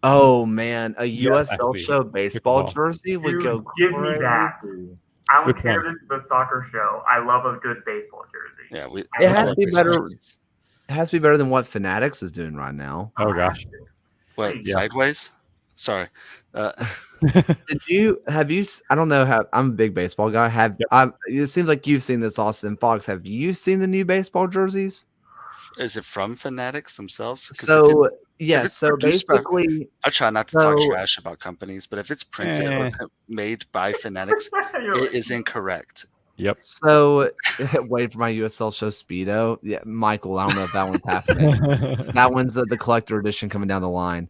oh man, a USL actually, show baseball pickleball. jersey would Dude, go give me that. crazy. I don't Which care one? if this is a soccer show. I love a good baseball jersey. Yeah, It has like to be baseball better. jerseys. It has to be better than what Fanatics is doing right now. Oh gosh. What, Yeah. sideways? Sorry. Did you I don't know how I'm a big baseball guy. It seems like you've seen this, Austin Fox. Have you seen the new baseball jerseys? Is it from Fanatics themselves? 'Cause So if yes, it's so produced by- basically I try not to talk so- trash about companies, but if it's printed or made by Fanatics, it is incorrect. Yep. so wait for my USL show Speedo. Yeah, Michael, I don't know if that one's happening. That one's the collector edition coming down the line.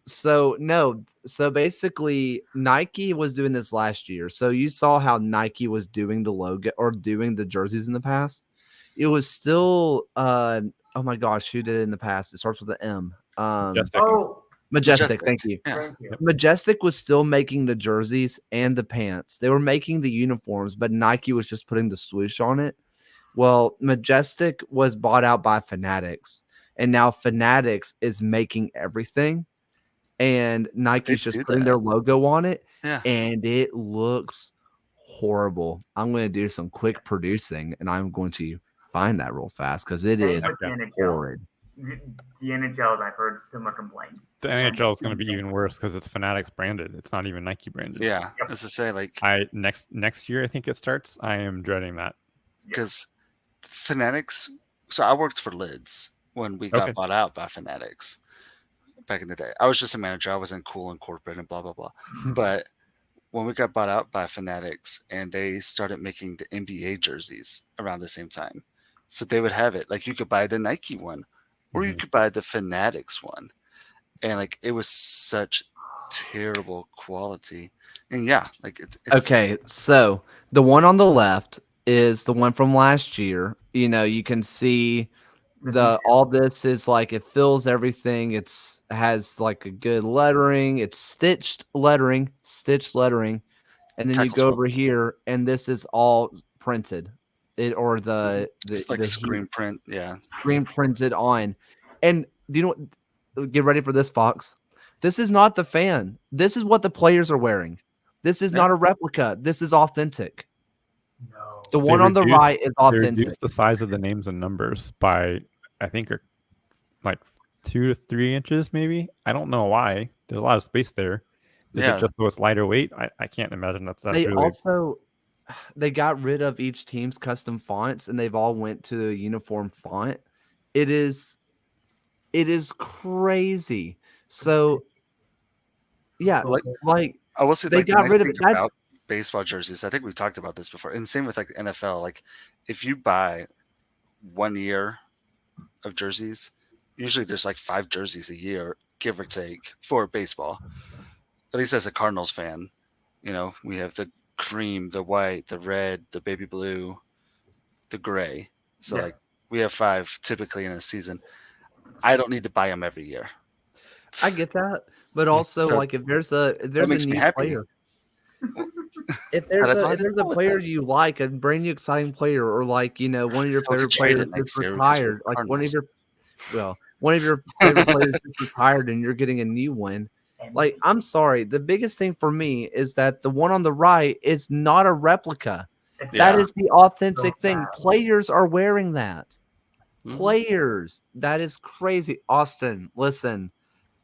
So basically Nike was doing this last year. So you saw how Nike was doing the logo or doing the jerseys in the past. It was still oh my gosh, who did it in the past? It starts with an M. Majestic. Oh, Majestic, thank you. Yeah. thank you. Majestic was still making the jerseys and the pants. They were making the uniforms, but Nike was just putting the swoosh on it. Well, Majestic was bought out by Fanatics, and now Fanatics is making everything, and Nike's just do putting that. their logo on it, Yeah. and it looks horrible. I'm going to do some quick producing, and I'm going to find that real fast because it Same is with the NHL. horrid. The NHL, I've heard similar complaints. The NHL is going to be even worse because it's Fanatics branded. It's not even Nike branded. Yeah. Yep. As I say, like, Next year I think it starts. I am dreading that. because Fanatics. So I worked for Lids when we got Okay. bought out by Fanatics back in the day. I was just a manager. I wasn't cool and corporate and blah blah blah. But when we got bought out by Fanatics and they started making the NBA jerseys around the same time, so they would have it like you could buy the Nike one, or you could buy the Fanatics one, and like it was such terrible quality. And yeah, like it's Okay, so the one on the left is the one from last year. You know, you can see all this is like it fills everything. It's has like a good lettering. It's stitched lettering, and then you go over here, and this is all printed. It's like the screen print. Yeah. screen printed on. And do you know what? Get ready for this, Fox. This is not the fan. This is what the players are wearing. This is not a replica. This is authentic. No. The one on the right is They authentic. reduced the size of the names and numbers by I think like 2 to 3 inches, maybe. I don't know why. There's a lot of space there. Is Yeah. it just so it's lighter weight? I can't imagine that's They really also got rid of each team's custom fonts and they've all went to a uniform font. It is crazy. So yeah, like I will say they like the got nice rid of thing it. about baseball jerseys. I think we've talked about this before, and same with like the NFL. Like if you buy 1 year of jerseys, usually there's like 5 jerseys a year, give or take, for baseball. At least as a Cardinals fan, you know, we have the cream, the white, the red, the baby blue, the gray. So Yeah. like we have 5 typically in a season. I don't need to buy them every year. I get that, but also So, like if there's a makes me new happy. player, if there's That's a why if they there's go a with player that. you like, a brand new exciting player, or like one of your We favorite could trade players it just next year because we're retired, like one of Cardinals. one of your favorite players just retired, and you're getting a new one. Like, I'm sorry, the biggest thing for me is that the one on the right is not a replica. It's That Yeah. is the authentic So thing. sad. Players are wearing that. Mhm. Players. That is crazy. Austin, listen,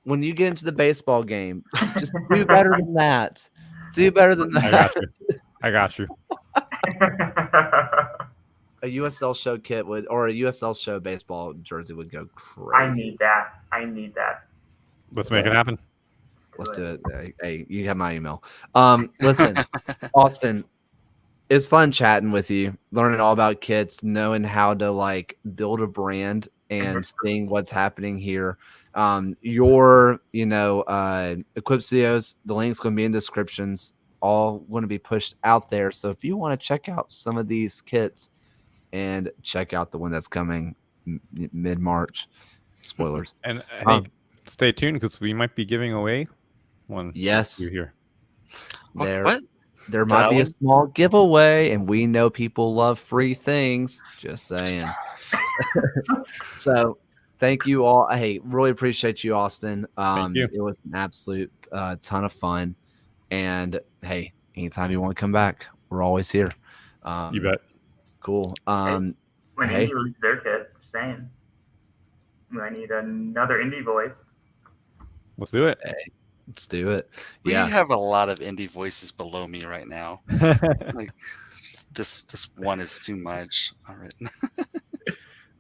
when you get into the baseball game, just do better than that. Do better than I that. got you. I got you. A USL show kit would, or a USL show baseball jersey would go I crazy. need that. I need that. Let's make it happen. Let's do it. Hey, you have my email. Listen, Austin, it's fun chatting with you, learning all about kits, knowing how to like build a brand and seeing what's happening here. Your, Equipsios, the link's going to be in descriptions, all going to be pushed out there. So if you want to check out some of these kits and check out the one that's coming mid-March, spoilers. And hey, stay tuned because we might be giving away one. Yes. You here? What? There might be a small giveaway, and we know people love free things. Just saying. So, thank you all. Hey, really appreciate you, Austin. Thank you. It was an absolute ton of fun. And hey, anytime you want to come back, we're always here. You bet. Cool. When hey. indie releases their kit, just saying. I need another indie voice. Let's do it. Hey, let's do it. We Yeah. have a lot of indie voices below me right now. Like this one is too much. All right.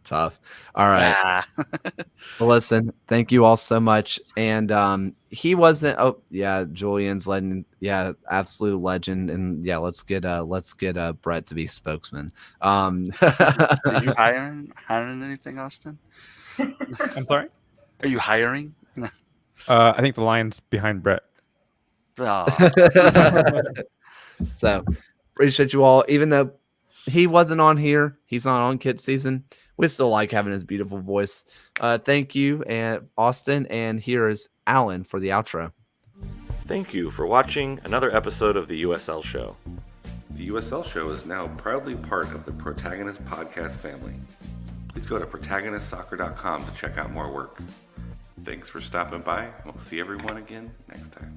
Tough. All right. Well, listen, thank you all so much. And he wasn't. Oh, yeah, Julian's legend. Yeah, absolute legend. And yeah, let's get Brett to be spokesman. Are you hiring anything, Austin? I'm sorry. Are you hiring? I think the line's behind Brett. So appreciate you all. Even though he wasn't on here, he's not on kit season. We still like having his beautiful voice. Thank you, and Austin. And here is Alan for the outro. Thank you for watching another episode of the USL Show. The USL Show is now proudly part of the Protagonist podcast family. Please go to protagonistsoccer.com to check out more work. Thanks for stopping by, and we'll see everyone again next time.